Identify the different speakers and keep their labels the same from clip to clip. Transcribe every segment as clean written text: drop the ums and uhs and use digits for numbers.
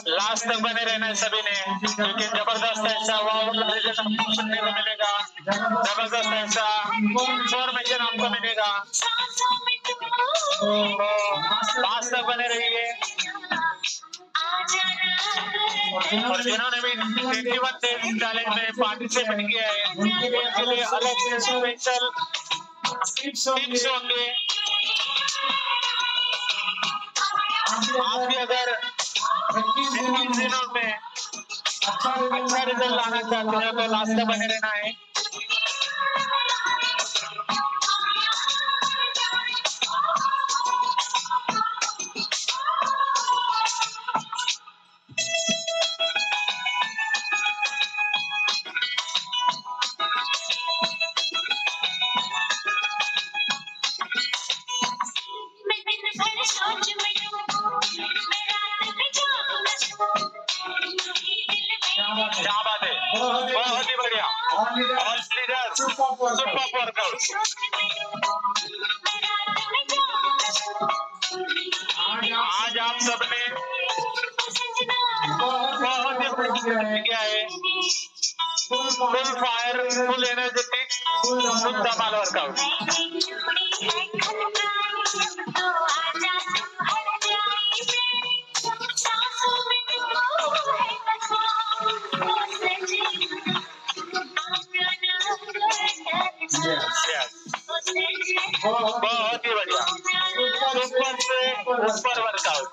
Speaker 1: Last तक बने रहना है सभी ने, क्योंकि जबरदस्त ऐसा सुनने को मिलेगा, जबरदस्त ऐसा इंफॉर्मेशन आपको मिलेगा। लास्ट तक बने रहिए। और जिन्होंने भी 21 डेज चैलेंज में पार्टिसिपेट किया है उनके लिए अलग से स्पेशल टिप्स होंगे। आप भी अगर 21 दिनों में अच्छा रिजल्ट लाना चाहते हैं तो लास्ट तक बने रहना है। क्या बात है, बहुत ही बढ़िया। All leader super workout. आज आप सबने बहुत ही किया है, फुल फायर, फुल एनर्जेटिक, फुल धमाल वर्कआउट। बहुत ही बढ़िया, ऊपर से ऊपर वर्कआउट।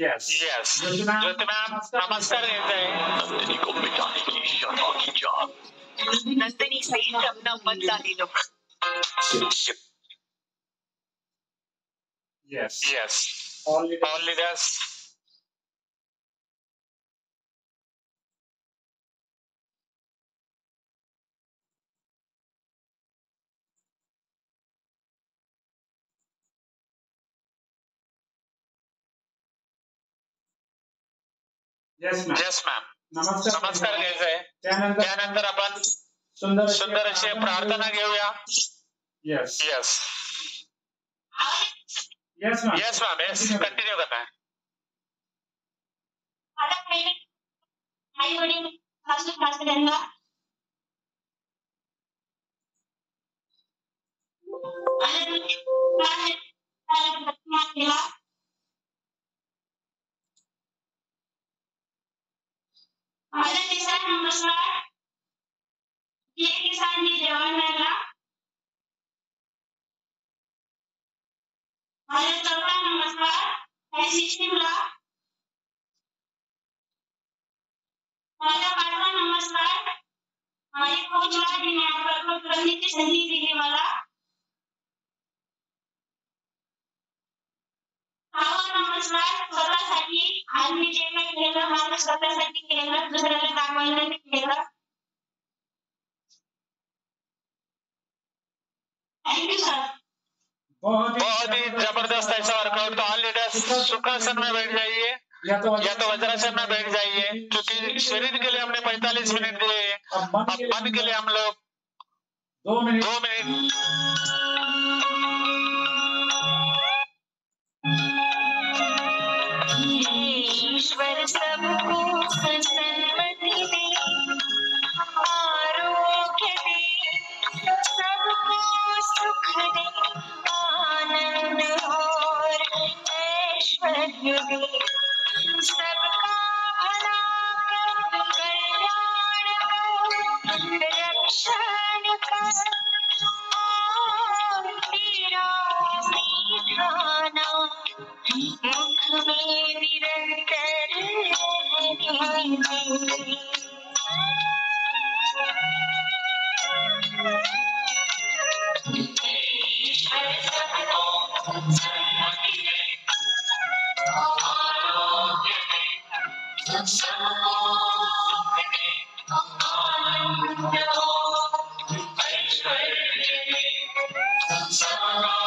Speaker 1: Yes. ज्योतिबा नमस्कार घ्यायचा आहे. नंदिनी को मिटाने की शर्मा की जान. नंदिनी सही अपना मत डाली low. Yes. All leaders. Yes, ma'am. नमस्कार घ्यायचा आहे. त्यानंतर आपण सुंदर अशी प्रार्थना घेऊया. Yes, ma'am. कंटिन्यू करना है. आई वडील सासू सासऱ्यांना माझा तिसरा नमस्कार किसान जवानांना. माझा चौथा नमस्कार सिस्टीमला. माझा पाचवा नमस्कार माझे कोचला करण्याची संधी दिली मला. सहावा नमस्कार स्वतःसाठी. आज मी जे काही केलं माझं स्वतःसाठी केलं, दुसऱ्याला दाखवायला केलं. Thank you sir. बहुत ही जबरदस्त ऐसा वर्कआउट. तो ऑल लीडर्स सुखासन में बैठ जाइए या तो वज्रासन में बैठ जाइए, क्योंकि शरीर के लिए हमने 45 मिनट दिए. अब मन के लिए हम लोग 2 मिनट. ईश्वर सबको सन्मति दे, आरोग्य दे, सबको सुख दे, आनंद और ऐश्वर्य दे. सबका भला कर, कल्याण कर, रक्षण कर, और तेरा मीठा नाम मुख में निरंतर रहने दे. ईश्वर सबको सन्मति दे, आरोग्य दे, सबको सुख दे, आनंद और ऐश्वर्य दे. सबका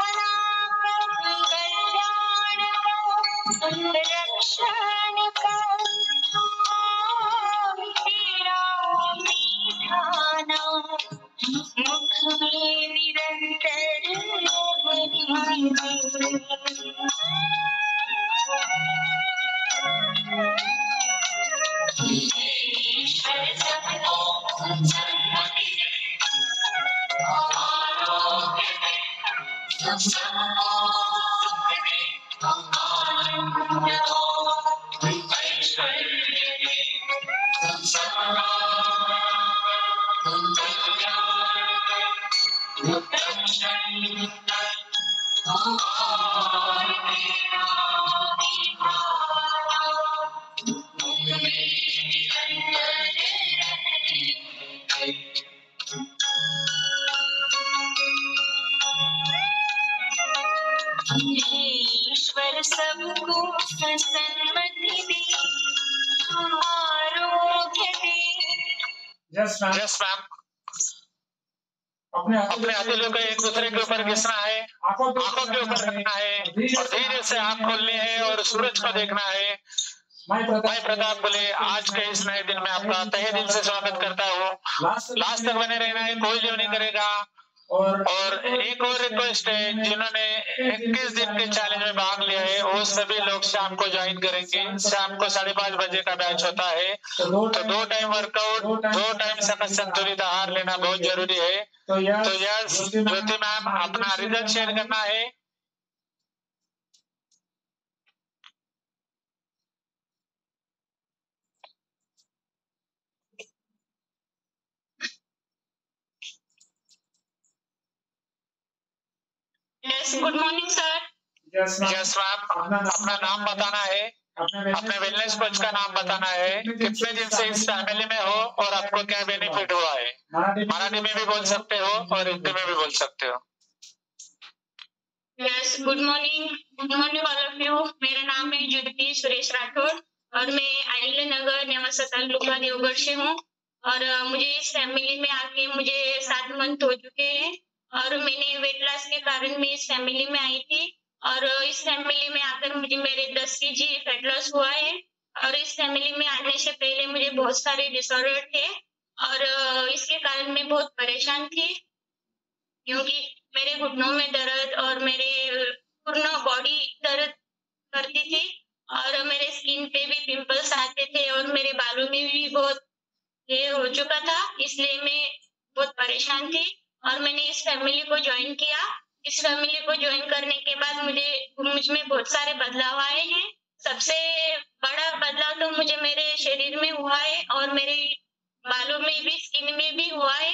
Speaker 1: भला कर, कल्याण कर, रक्षण कर, और तेरा मीठा नाम मुख में निरंतर रहने दे. ईश्वर सबको सन्मति दे, आरोग्य दे, सबको सुख दे, आनंद और ऐश्वर्य दे. सबका ईश्वर सबको सन्मति दे, आरोग्य दे. Yes, ma'am. अपने हथेलियों को एक दूसरे के ऊपर घिसना है, आंखों के ऊपर रखना है, और धीरे से आंख खोलनी है और सूरज को देखना है. मैं प्रताप बोले आज के इस नए दिन में आपका तहे दिल से स्वागत करता हूँ। लास्ट तक बने रहना है, कोई जो नहीं करेगा। और एक और रिक्वेस्ट है, जिन्होंने 21 दिन के चैलेंज में भाग लिया है वो सभी लोग शाम को ज्वाइन करेंगे। शाम को 5:30 बजे का बैच होता है, तो 2 टाइम वर्कआउट, 2 टाइम सकत संतुलित आहार लेना बहुत जरूरी है। तो यस ज्योति मैम अपना रिजल्ट शेयर करना है।
Speaker 2: Yes, good morning sir.
Speaker 1: Yes ma'am, अपना नाम बताना है, अपने वेलनेस कोच का नाम बताना है, कितने दिन से इस फैमिली में हो और आपको क्या बेनिफिट हुआ है। मराठी में भी बोल सकते हो और हिंदी में भी बोल सकते हो।
Speaker 2: Yes, good morning all of you. मेरा नाम है ज्योति सुरेश राठौर और मैं आइले नगर नेवासा तालुका देवगढ़ से हूँ। और मुझे इस फैमिली में आके मुझे 7 मंथ हो चुके हैं और मैंने वेट लॉस के कारण मैं इस फैमिली में आई थी। और इस फैमिली में आकर मुझे मेरे 10 kg फैट लॉस हुआ है। और इस फैमिली में आने से पहले मुझे बहुत सारे डिसऑर्डर थे और इसके कारण मैं बहुत परेशान थी, क्योंकि मेरे घुटनों में दर्द और मेरे पूर्ण बॉडी दर्द करती थी और मेरे स्किन पे भी पिंपल्स आते थे और मेरे बालों में भी बहुत ये हो चुका था, इसलिए मैं बहुत परेशान थी और मैंने इस फैमिली को ज्वाइन किया। इस फैमिली को ज्वाइन करने के बाद मुझ में बहुत सारे बदलाव आए हैं। सबसे बड़ा बदलाव तो मुझे मेरे शरीर में हुआ है और मेरे बालों में भी, स्किन में भी हुआ है,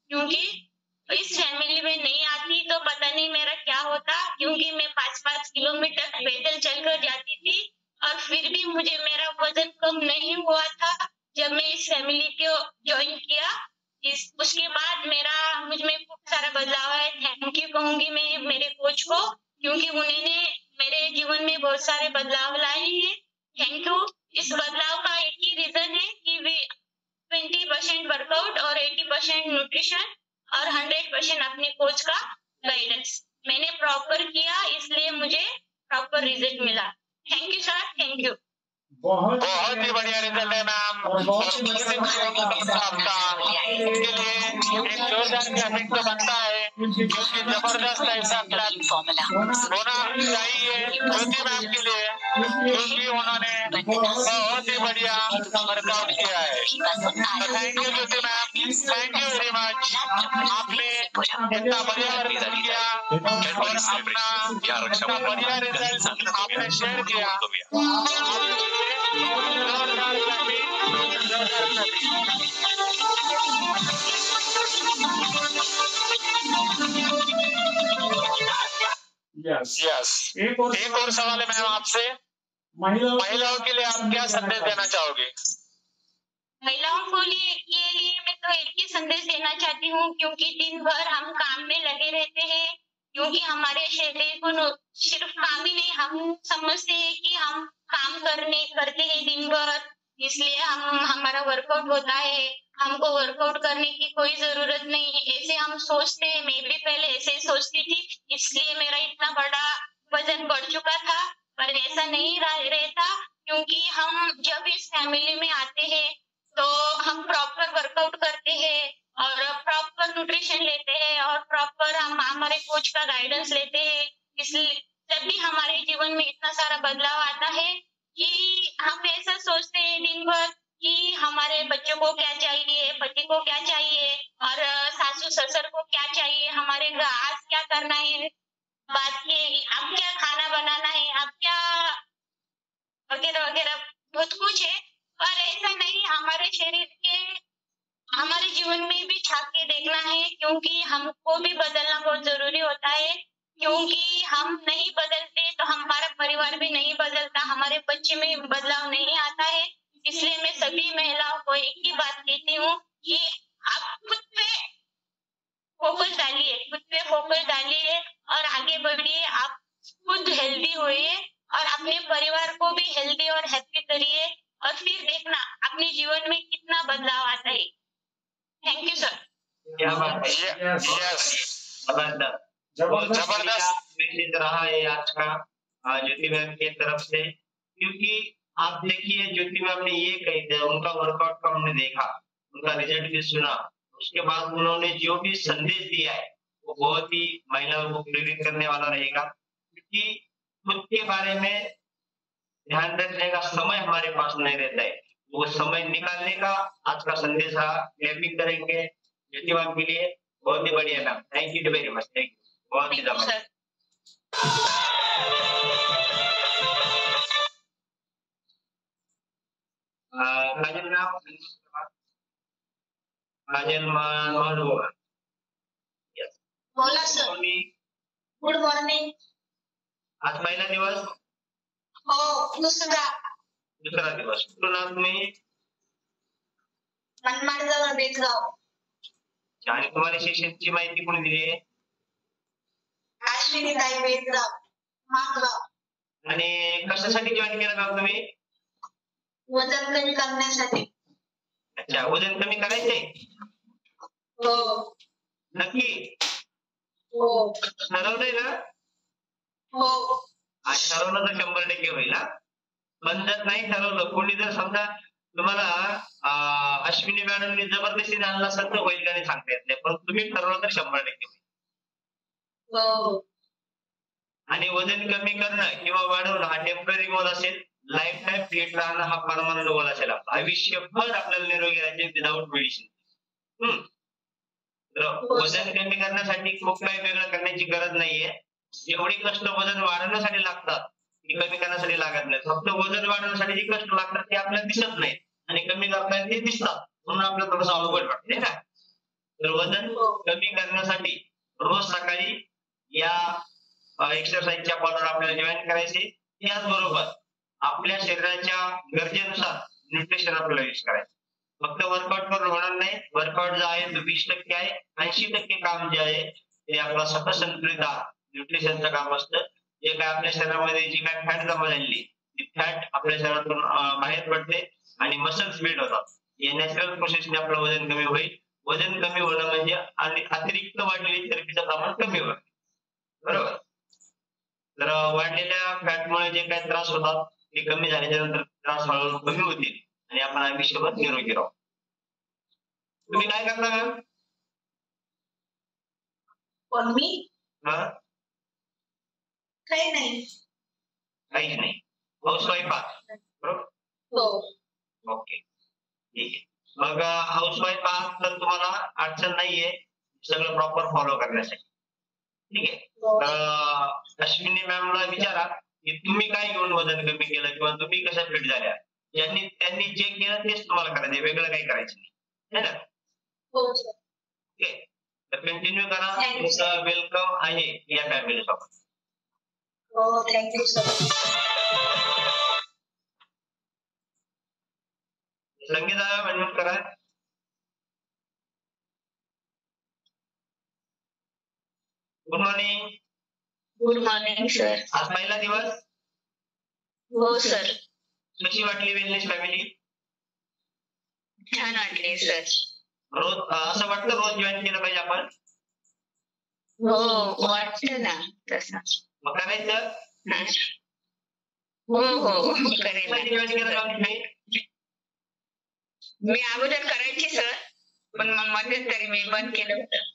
Speaker 2: क्योंकि इस फैमिली में नहीं आती तो पता नहीं मेरा क्या होता, क्योंकि मैं 5-5 किलोमीटर पैदल चलकर जाती थी और फिर भी मुझे मेरा वजन कम नहीं हुआ था। जब मैं इस फैमिली को ज्वाइन किया उसके बाद मुझ में खूब सारा बदलाव है। थैंक यू कहूंगी मैं मेरे कोच को, क्योंकि उन्होंने मेरे जीवन में बहुत सारे बदलाव लाए हैं। Thank you. इस बदलाव का एक ही रीजन है कि वे 20% वर्कआउट और 80% न्यूट्रिशन और 100% अपने कोच का गाइडेंस मैंने प्रॉपर किया, इसलिए मुझे प्रॉपर रिजल्ट मिला। Thank you sir, thank you.
Speaker 1: बहुत ही बढ़िया रिजल्ट है मैम और बहुत ही आपका इसके लिए एक जोरदार क्लैपिंग तो बनता है, क्योंकि जबरदस्त ऐसा क्लैप होना चाहिए ज्योति मैम के लिए, क्योंकि उन्होंने बहुत ही बढ़िया वर्कआउट किया है। तो thank you Jyoti ma'am, thank you very much. आपने इतना बढ़िया वर्कआउट किया और अपना बढ़िया रिजल्ट आपने शेयर किया। यस, एक और सवाल है मैम आपसे, महिलाओं के लिए आप क्या संदेश देना चाहोगे?
Speaker 2: महिलाओं को लिए मैं तो एक ही संदेश देना चाहती हूँ, क्योंकि दिन भर हम काम में लगे रहते हैं, क्योंकि हमारे शरीर को सिर्फ काम ही नहीं, हम समझते हैं कि हम काम करते हैं दिन भर, इसलिए हमारा वर्कआउट होता है। हमको वर्कआउट करने की कोई जरूरत नहीं है, ऐसे हम सोचते हैं। मैं भी पहले ऐसे सोचती थी, इसलिए मेरा इतना बड़ा वजन बढ़ चुका था, पर ऐसा नहीं रहता, क्योंकि हम जब इस फैमिली में आते हैं तो हम प्रॉपर वर्कआउट करते हैं और प्रॉपर न्यूट्रिशन लेते हैं और प्रॉपर हम हमारे कोच का गाइडेंस लेते हैं, इसलिए तभी हमारे जीवन में इतना सारा बदलाव आता है कि हम ऐसा सोचते हैं दिन भर कि हमारे बच्चों को क्या चाहिए, पति को क्या चाहिए और सासू ससुर को क्या चाहिए, हमारे घर आज क्या करना है, बात की अब क्या खाना बनाना है, अब क्या वगैरह वगैरह बहुत कुछ है। पर ऐसा नहीं, हमारे शरीर के हमारे जीवन में भी झांक के देखना है, क्योंकि हमको भी बदलना बहुत जरूरी होता है, क्योंकि हम नहीं बदलते तो हमारा परिवार भी नहीं बदलता, हमारे बच्चे में बदलाव नहीं आता है। इसलिए मैं सभी महिलाओं को एक ही बात कहती हूँ कि आप खुद पे फोकस डालिए और आगे बढ़िए। आप खुद हेल्दी होइए और अपने परिवार को भी हेल्दी और हैप्पी करिए और फिर देखना अपने जीवन में कितना बदलाव आता है। Thank you sir.
Speaker 3: जबरदस्त मैसेज रहा है आज का ज्योति मैम की तरफ से, क्योंकि आप देखिए ज्योति मैम ने ये कही थी, उनका वर्कआउट का हमने देखा, उनका रिजल्ट भी सुना, उसके बाद उन्होंने जो भी संदेश दिया है वो बहुत ही महिलाओं को प्रेरित करने वाला रहेगा, क्योंकि खुद के बारे में ध्यान रखने का समय हमारे पास नहीं रहता है। वो समय निकालने का आज का संदेश क्लैपिंग करेंगे ज्योति मैम के लिए, बहुत ही बढ़िया ma'am, thank you very much, thank you, बहुत ही ज्यादा। काजल मैम, काजल मैम
Speaker 2: बोला सर। Good morning.
Speaker 3: आज पहिला दिवस?
Speaker 2: हो,
Speaker 3: दुसरा दिवस. कुठून आहात तुम्ही?
Speaker 2: मनमाडजवळ बेटगाव.
Speaker 3: आणि तुम्हाला शिक्षणाची माहिती कोणी दिली आहे?
Speaker 2: अश्विनी ताई बेटगाव, मागगाव.
Speaker 3: आणि कशासाठी जॉईन केलं मॅम तुम्ही?
Speaker 2: वजन कमी करण्यासाठी.
Speaker 3: अच्छा, वजन कमी करायचंय?
Speaker 2: हो.
Speaker 3: नक्की?
Speaker 2: हो.
Speaker 3: ठरवलंय ना?
Speaker 2: हो.
Speaker 3: आज ठरवलं तर 100% होईल ना. पण जर नाही ठरवलं, कोणी जर समजा तुम्हाला अश्विनी मॅडमनी जबरदस्तीने आणला असेल तर होईल का नाही सांगता येत नाही, पण तुम्ही ठरवलं तर 100% होईल.
Speaker 2: हो.
Speaker 3: आणि वजन कमी करणं किंवा वाढवणं हा टेम्पररी गोल असेल, लाईफ टाईम फिट राहणं हा परमनंट गोल असेल. आयुष्यभर आपल्याला निरोगी राहायचे विदाऊट मेडिसिन. वजन कमी करण्यासाठी खूप काही वेगळं करण्याची गरज नाहीये. जेवढे कष्ट वजन वाढवण्यासाठी लागतात ते कमी करण्यासाठी लागत नाही. फक्त वजन वाढवण्यासाठी जे कष्ट लागतात ते आपल्याला दिसत नाही आणि कमी करताना ते दिसतात, म्हणून आपल्याला थोडंसं अवघड वाटते ना. तर वजन कमी करण्यासाठी रोज सकाळी या एक्सरसाइजच्या कॉलवर आपल्याला जॉईन करायचे. त्याचबरोबर आपल्या शरीराच्या गरजेनुसार न्यूट्रिशन आपल्याला यूज करायचं. फक्त वर्कआउट करून होणार नाही. वर्कआउट जो आहे तो 20% आहे, 80% काम जे आहे ते आपला सतत संतुलित आहार न्यूट्रिशनचं काम असतं. जे काय आपल्या शरीरामध्ये जी काय फॅट जमा झालेली ती फॅट आपल्या शरीरातून बाहेर पडते आणि मसल्स बिल्ड होतात. या नॅचरल प्रोसेसने आपलं वजन कमी होईल. वजन कमी होणं म्हणजे आणि अतिरिक्त वाढलेली चरबीचं प्रमाण कमी होईल. बरोबर. तर वाढलेल्या फॅटमुळे जे काही त्रास होतात ते कमी झाल्याच्या नंतर त्रास हळूहळू कमी होतील आणि आपण आयुष्यभर निरोगी राहू. तुम्ही काय करता मॅम?
Speaker 2: पण मी काही नाही.
Speaker 3: काहीच नाही. हाऊसवाईफ आहात बरोबर?
Speaker 2: हो.
Speaker 3: ओके, ठीक आहे. मग हाऊसवाईफ आहात तर तुम्हाला अडचण नाहीये सगळं प्रॉपर फॉलो करण्यासाठी. ठीक आहे. अश्विनी मॅमला विचारा की तुम्ही काय घेऊन वजन कमी केलं किंवा तुम्ही कशा फिट झाल्या. त्यांनी जे केलं तेच तुम्हाला करायचं, वेगळं काही करायचं नाही, है ना.
Speaker 2: हो.
Speaker 3: ओके, तर कंटिन्यू करा. तुमचं वेलकम आहे या फॅमिली सोबत.
Speaker 2: हो, थँक्यू सर.
Speaker 3: संगीता अनम्यूट करा. Good morning.
Speaker 2: Good morning sir.
Speaker 3: आज पहिला दिवस?
Speaker 2: हो सर.
Speaker 3: कशी वाटली वेलनेस फॅमिली?
Speaker 2: छान वाटली सर.
Speaker 3: रोज असं वाटतं रोज जॉईन केलं पाहिजे आपण?
Speaker 2: हो, वाटतं ना तसं.
Speaker 3: मग करायचं?
Speaker 2: हो हो, करेल.
Speaker 3: जॉईन केलं का तुम्ही?
Speaker 2: मी अगोदर करायची सर, पण मग मध्ये तरी मी बंद केलं होतं.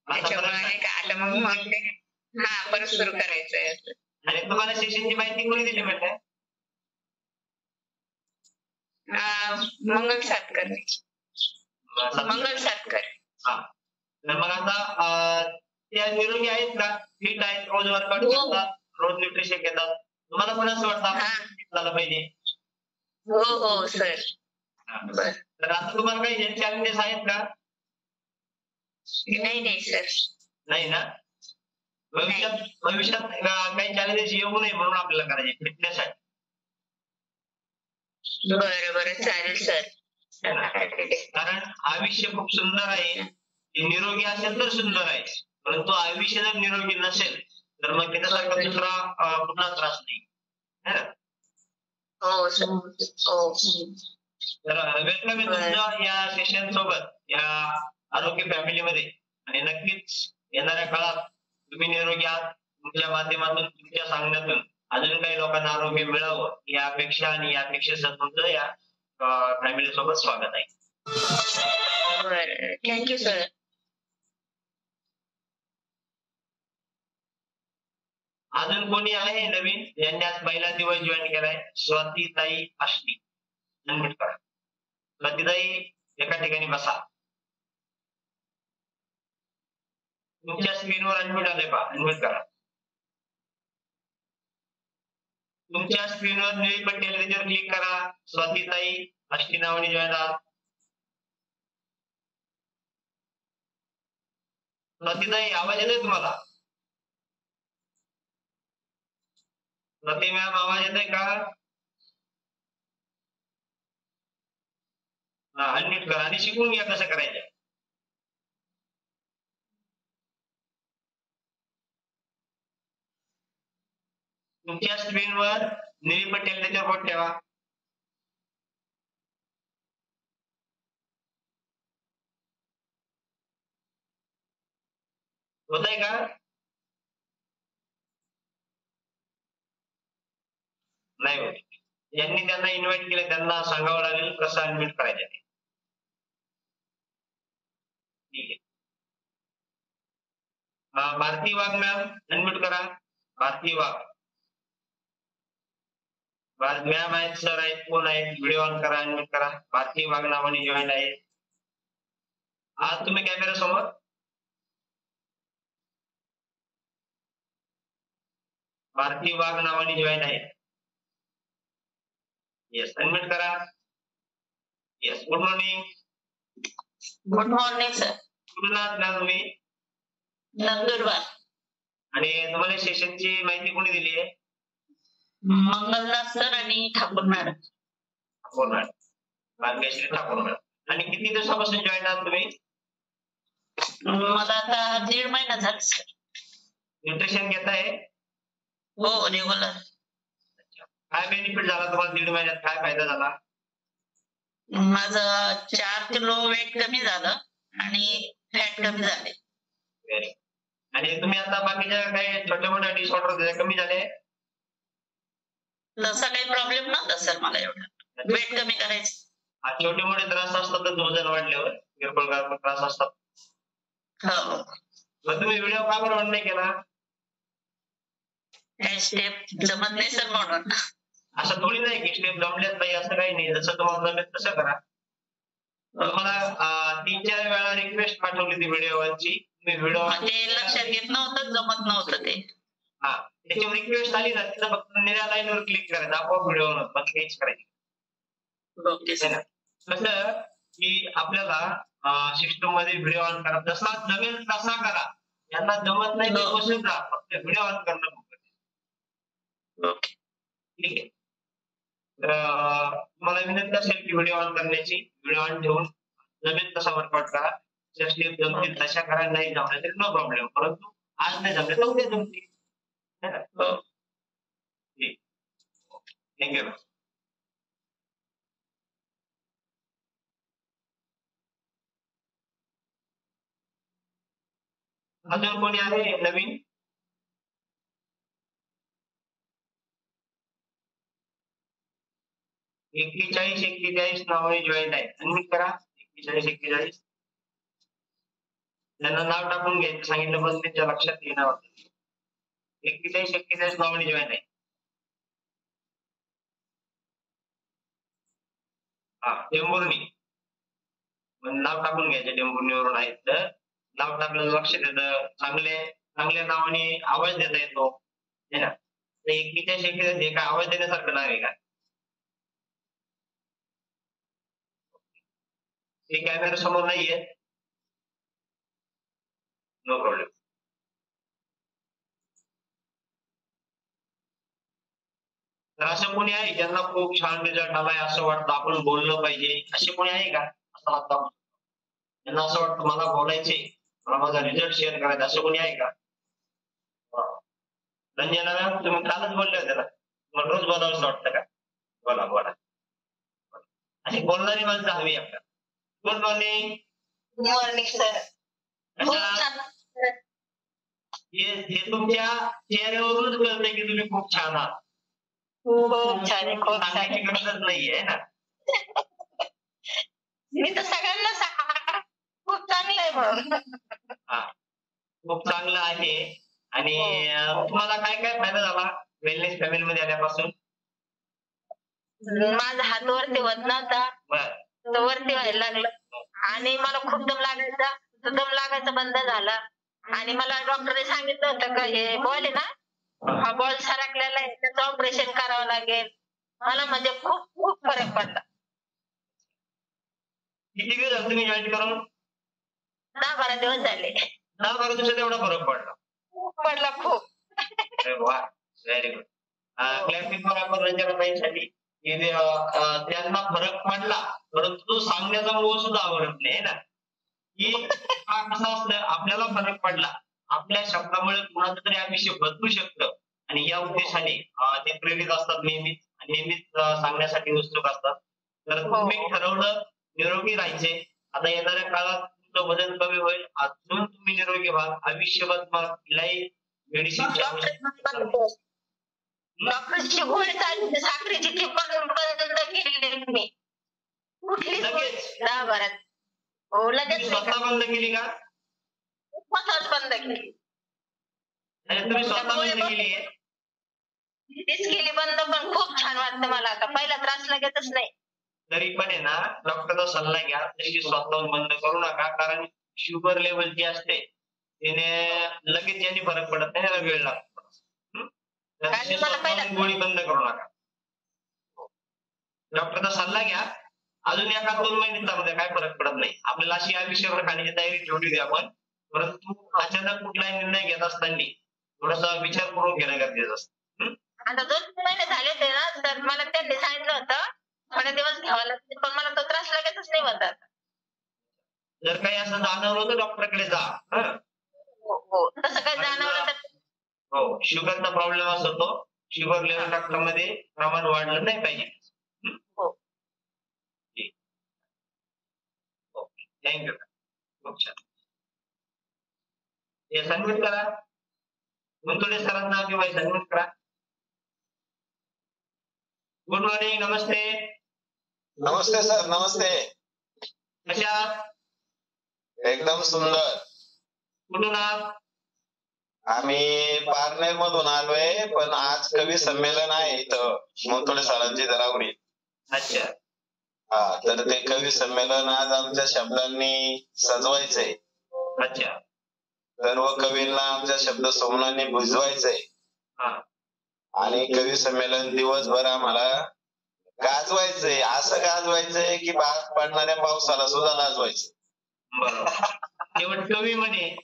Speaker 2: त्याच्यामुळे का आता मग म्हणते परत सुरू करायचंय.
Speaker 3: आणि तुम्हाला सेशनची माहिती कोणी दिली म्हटलं?
Speaker 2: मंगल सातकर. मंगल सातकर.
Speaker 3: हा, तर मग आता त्या निरोगी आहेत का? फिट आहेत, रोज वर्कआउट करतात, रोज न्यूट्रिशन घेतात, तुम्हाला पण असं वाटतं झालं पाहिजे?
Speaker 2: हो हो सर.
Speaker 3: तर आता तुम्हाला काही हेल्थ चॅलेंजेस आहेत का?
Speaker 2: नाही सर.
Speaker 3: नाही ना. भविष्यात काही चॅलेंजेस येऊ नये म्हणून आपल्याला करायचे फिटनेस आहे.
Speaker 2: बरं चालेल सर.
Speaker 3: कारण आयुष्य खूप सुंदर आहे. निरोगी असेल तर सुंदर आहे, परंतु आयुष्य जर निरोगी नसेल तर मग त्याच्यासारखा दुसरा कुठला त्रास नाही, है ना.
Speaker 2: हो.
Speaker 3: तर वेलकम आहे तुमचं या सेशन सोबत, या आरोग्य फॅमिलीमध्ये. आणि नक्कीच येणाऱ्या काळात तुम्ही निरोगी आहात. तुमच्या माध्यमातून, तुमच्या सांगण्यातून अजून काही लोकांना आरोग्य मिळावं या अपेक्षा आणि या अपेक्षेसह तुमचं या फॅमिली सोबत स्वागत आहे.
Speaker 2: Thank you sir.
Speaker 3: अजून कोणी आहे नवीन ज्यांनी आज पहिला दिवस जॉईन केलाय? स्वातीताई आष्टी, अनम्यूट करा. स्वातीताई एका ठिकाणी बसा. तुमच्या स्क्रीनवर अनम्यूट आले पहा, अनम्यूट करा. तुमच्या स्क्रीनवर निळी पट्टी आली त्याच्यावर क्लिक करा. स्वातीताई आष्टी नावाने जॉईन आहात. स्वातीताई आवाज येतोय तुम्हाला? स्वाती मॅम आवाज येतोय का? अनम्यूट करा आणि शिकून घ्या कसं करायचं. तुमच्या स्क्रीनवर निळी पट्टी आली त्याच्यावर बोट ठेवा. होतंय का? नाही होत. ज्यांनी त्यांना इन्व्हाइट केलं त्यांना सांगावं लागेल कसं अनम्यूट करायचं ते. ठीक आहे. भारती वाघ मॅम अनम्यूट करा. भारती वाघ मॅम आहेत, सर आहेत, कोण आहेत? व्हिडिओ ऑन करा, अनम्यूट करा. भारती वाघ नावाने जॉईन आहे. आज तुम्ही कॅमेरा समोर? भारती वाघ नावाने जॉईन आहे. येस, अनम्यूट करा. Yes, good morning.
Speaker 2: Good morning sir.
Speaker 3: कुठून आहात ना तुम्ही?
Speaker 2: नंदुरबार.
Speaker 3: आणि तुम्हाला सेशनची माहिती कोणी दिली आहे?
Speaker 2: मंगलदास सर आणि Thakur madam.
Speaker 3: Thakur madam, Bhagyashree Thakur madam. आणि किती दिवसापासून जॉईन आहात तुम्ही?
Speaker 2: मला आता 1.5 महिना झाला सर.
Speaker 3: न्यूट्रिशन घेताय?
Speaker 2: हो, रेग्युलर.
Speaker 3: काय बेनिफिट झाला तुम्हाला 1.5 महिन्यात? काय फायदा झाला?
Speaker 2: माझं 4 किलो वेट कमी झालं आणि फॅट कमी झाले.
Speaker 3: आणि तुम्ही आता बाकीच्या काही छोट्या मोठ्या डिसऑर्डर कमी झाले?
Speaker 2: तसा काही प्रॉब्लेम नव्हता सर मला एवढा. वेट कमी करायचं.
Speaker 3: छोटे मोठे त्रास असतात वजन वाढल्यावर, किरकोळ त्रास असतात.
Speaker 2: हो.
Speaker 3: मग तुम्ही व्हिडिओ का बरं ऑन नाही केला?
Speaker 2: काही स्टेप जमत नाही सर म्हणून.
Speaker 3: असं थोडी नाही की स्टेप जमल्याच नाही, असं काही नाही. जसं तुम्हाला जमेल तसं करा. तुम्हाला 3-4 वेळा रिक्वेस्ट पाठवली ती व्हिडिओची. मी व्हिडिओ
Speaker 2: ते लक्षात घेत नव्हतं, जमत नव्हतं ते.
Speaker 3: हा, त्याच्यावर रिक्वेस्ट आली ना, तिथं फक्त निळ्या लाईनवर क्लिक करायचं, आपोआप व्हिडिओ होणार, बाकी काहीच करायचं.
Speaker 2: Okay sir.
Speaker 3: कसं की आपल्याला सिस्टम मध्ये व्हिडिओ ऑन करा, जसा जमेल तसा करा. यांना जमत नाही ते बसून जा, फक्त व्हिडिओ ऑन करणं खूप गरजेचं.
Speaker 2: ओके,
Speaker 3: ठीक आहे. तर तुम्हाला विनंती असेल की व्हिडिओ ऑन करण्याची. व्हिडिओ ऑन ठेवून जमेल तसा वर्कआउट करा. स्टेप जमतील तशा करा, नाही जमल्या तरी नो प्रॉब्लेम. परंतु आज नाही जमले तर उद्या जमतील. ठीक, थँक्यू. अजून कोणी आहे नवीन? एक्केचाळीस 41 नावाने जॉईन आहे. अनम्यूट करा. 41 त्यांना नाव टाकून घ्यायचं सांगितलं, पण त्यांच्या लक्षात येणार वाटतं. 41 नावाने जॉईन आहे. हा, टेंभुर्णी. नाव टाकून घ्यायचं, टेंभुर्णीवरून आहेत तर नाव टाकलं लक्ष देतं. चांगल्या नावाने आवाज देता येतो. 41 हे काय आवाज देण्यासारखं नाव आहे का? ते कॅमेरा समोर नाहीये, नो प्रॉब्लेम. तर असं कोणी आहे ज्यांना खूप छान रिझल्ट आलाय, असं वाटतं आपण बोललं पाहिजे, असे कोणी आहे का? असं वाटतं त्यांना, असं वाटतं मला बोलायचे, मला माझा रिझल्ट शेअर करायचा, असं कोणी आहे का? रंजना मॅम, तुम्ही कालच बोलले होते ना, मला रोज बोलावंसं वाटतं का? बोला बोला. अशी बोलणारी माणसं हवी आपल्याला. Good morning.
Speaker 2: Good morning sir.
Speaker 3: हे तुमच्या चेहऱ्यावरूनच कळतंय की तुम्ही खूप छान आहात.
Speaker 2: खूप छान आहे, खूप छान
Speaker 3: सांगायची
Speaker 2: आहे.
Speaker 3: गरजच नाहीये ना.
Speaker 2: मी तर सगळ्यांना खूप चांगलं आहे म्हणून.
Speaker 3: हा, खूप चांगलं आहे. आणि
Speaker 2: हो.
Speaker 3: तुम्हाला काय काय फायदा झाला वेलनेस फॅमिली मध्ये आल्यापासून?
Speaker 2: माझा हात वरती होत नव्हता,
Speaker 3: बर.
Speaker 2: तर वरती व्हायला लागलं. आणि मला खूप दम लागायचा, तर दम लागायचा बंद झाला. आणि मला डॉक्टरने सांगितलं होतं का हे बॉल आहे ना, हा बॉल सरकलेला आहे, त्याचं ऑपरेशन करावं लागेल. मला म्हणजे खूप खूप फरक पडला.
Speaker 3: किती दिवस झाले तुम्ही जॉईन करून?
Speaker 2: 10-12 दिवस झाले.
Speaker 3: 10-12 दिवसात एवढा फरक पडला?
Speaker 2: खूप पडला, खूप.
Speaker 3: अरे वा, व्हेरी गुड. क्लॅपिंग फॉर आपण रंजनाताईंसाठी की त्यांना फरक पडला, परंतु तो सांगण्याचा मोह सुद्धा आवडत नाही ना, की कसं असतं, आपल्याला फरक पडला, आपल्या शब्दामुळे कुणाचं तरी आयुष्य बदलू शकतं. आणि या उद्देशाने ते प्रेरित असतात नेहमीच सांगण्यासाठी उत्सुक असतात. तर तुम्ही ठरवलं निरोगी राहायचे. आता येणाऱ्या काळात तुमचं वजन कमी होईल, अजून तुम्ही निरोगी व्हाल, आयुष्यभर तुम्हाला कुठल्याही मेडिसिनची आवश्यकता नाही.
Speaker 2: डॉक्टरची गोळी चालली, साखरेची ती बंद केली मी. कुठलीच गोळी 10-12. हो, लगेच
Speaker 3: स्वतः बंद केली का?
Speaker 2: स्वतःच बंद केली.
Speaker 3: तुम्ही स्वतः बंद केली आहे?
Speaker 2: तीच केली बंद, पण खूप छान वाटतं मला आता. पहिला त्रास लगेचच नाही.
Speaker 3: तरी पण आहे ना, डॉक्टरचा सल्ला घ्या, तशी स्वतःहून बंद करू नका. कारण शुगर लेवल जी असते तिने लगेच यांनी फरक पडत नाही, त्याला वेळ लागतो. स्वतःहून गोळी बंद करू नका. डॉक्टरचा सल्ला घ्या. अजून 1-2 महिने चालू द्या, काय फरक पडत नाही. आपल्याला अशी आयुष्यभर खाण्याची तयारी ठेवली द्या आपण. परंतु अचानक कुठलाही निर्णय घेत असताना थोडासा विचारपूर्वक घेणं गरजेचं असतं.
Speaker 2: आता 2 महिने झाले होते ना, तर मला त्यांनी सांगितलं होतं थोडे दिवस घ्यावा लागतील, पण मला तो त्रास लगेचच नाही होत आता.
Speaker 3: जर काही असं जाणवलं तर डॉक्टरकडे जा.
Speaker 2: हो, तसं काही जाणवलं तर
Speaker 3: हो, शुगरचा प्रॉब्लेम असतो, शुगर लेवल रक्तामध्ये प्रमाण वाढलं नाही पाहिजे.
Speaker 2: हो.
Speaker 3: Okay, thank you. खूप छान. हे सबमिट करा. गुंतवणे सरांना किंवा सबमिट करा. गुड मॉर्निंग, नमस्ते.
Speaker 4: नमस्ते सर, नमस्ते.
Speaker 3: कशा?
Speaker 4: एकदम सुंदर.
Speaker 3: कुठून आहात?
Speaker 4: आम्ही पारनेर मधून आलोय, पण आज कवी संमेलन आहे इथं मुंतोडे सरांची दरावडी.
Speaker 3: अच्छा.
Speaker 4: हा, तर ते कवी संमेलन आज आमच्या शब्दांनी सजवायचंय.
Speaker 3: अच्छा.
Speaker 4: सर्व कवींना आमच्या शब्द सोमनांनी बुजवायचंय. आणि कवी संमेलन दिवसभर आम्हाला गाजवायचंय. असं गाजवायचंय की पडणाऱ्या पावसाला सुद्धा लाजवायचं.
Speaker 3: बरोबर. शेवट कवी म्हणे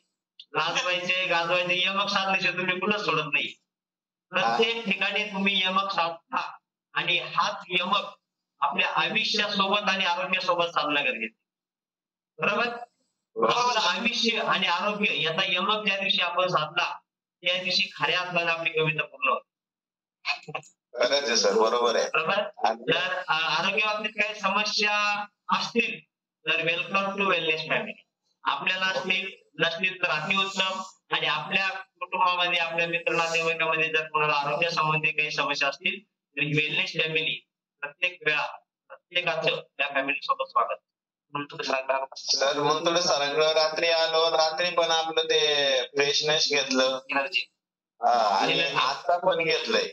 Speaker 3: लाजवायचे, गाजवायचे, यमक साधल्याशिवाय तुम्ही कुठंच सोडत नाही. प्रत्येक ठिकाणी तुम्ही यमक साधता आणि हाच यमक आपल्या आयुष्यासोबत आणि आरोग्यासोबत साधला गरजेचं. बरोबर. आपलं आयुष्य आणि आरोग्य याचा यमक ज्या दिवशी आपण साधला त्या दिवशी खऱ्या अर्थाने आपली कविता पूर्ण होते.
Speaker 4: खरंच आहे सर, बरोबर आहे.
Speaker 3: बरोबर. जर आरोग्य बाबतीत काही समस्या असतील तर वेलकम टू वेलनेस फॅमिली. आपल्याला असतील नसतील तर अतिउत्तम. आणि आपल्या कुटुंबामध्ये आपल्या मित्र नातेवाईकामध्ये जर कोणाला आरोग्य संबंधी काही समस्या असतील तर वेलनेस फॅमिली प्रत्येक वेळा प्रत्येकाचं त्या फॅमिली सोबत स्वागत.
Speaker 4: सर मुंतोडे सरांकडे रात्री आलो, रात्री पण आपलं ते फ्रेशनेस घेतलं आणि आता पण घेतलंय.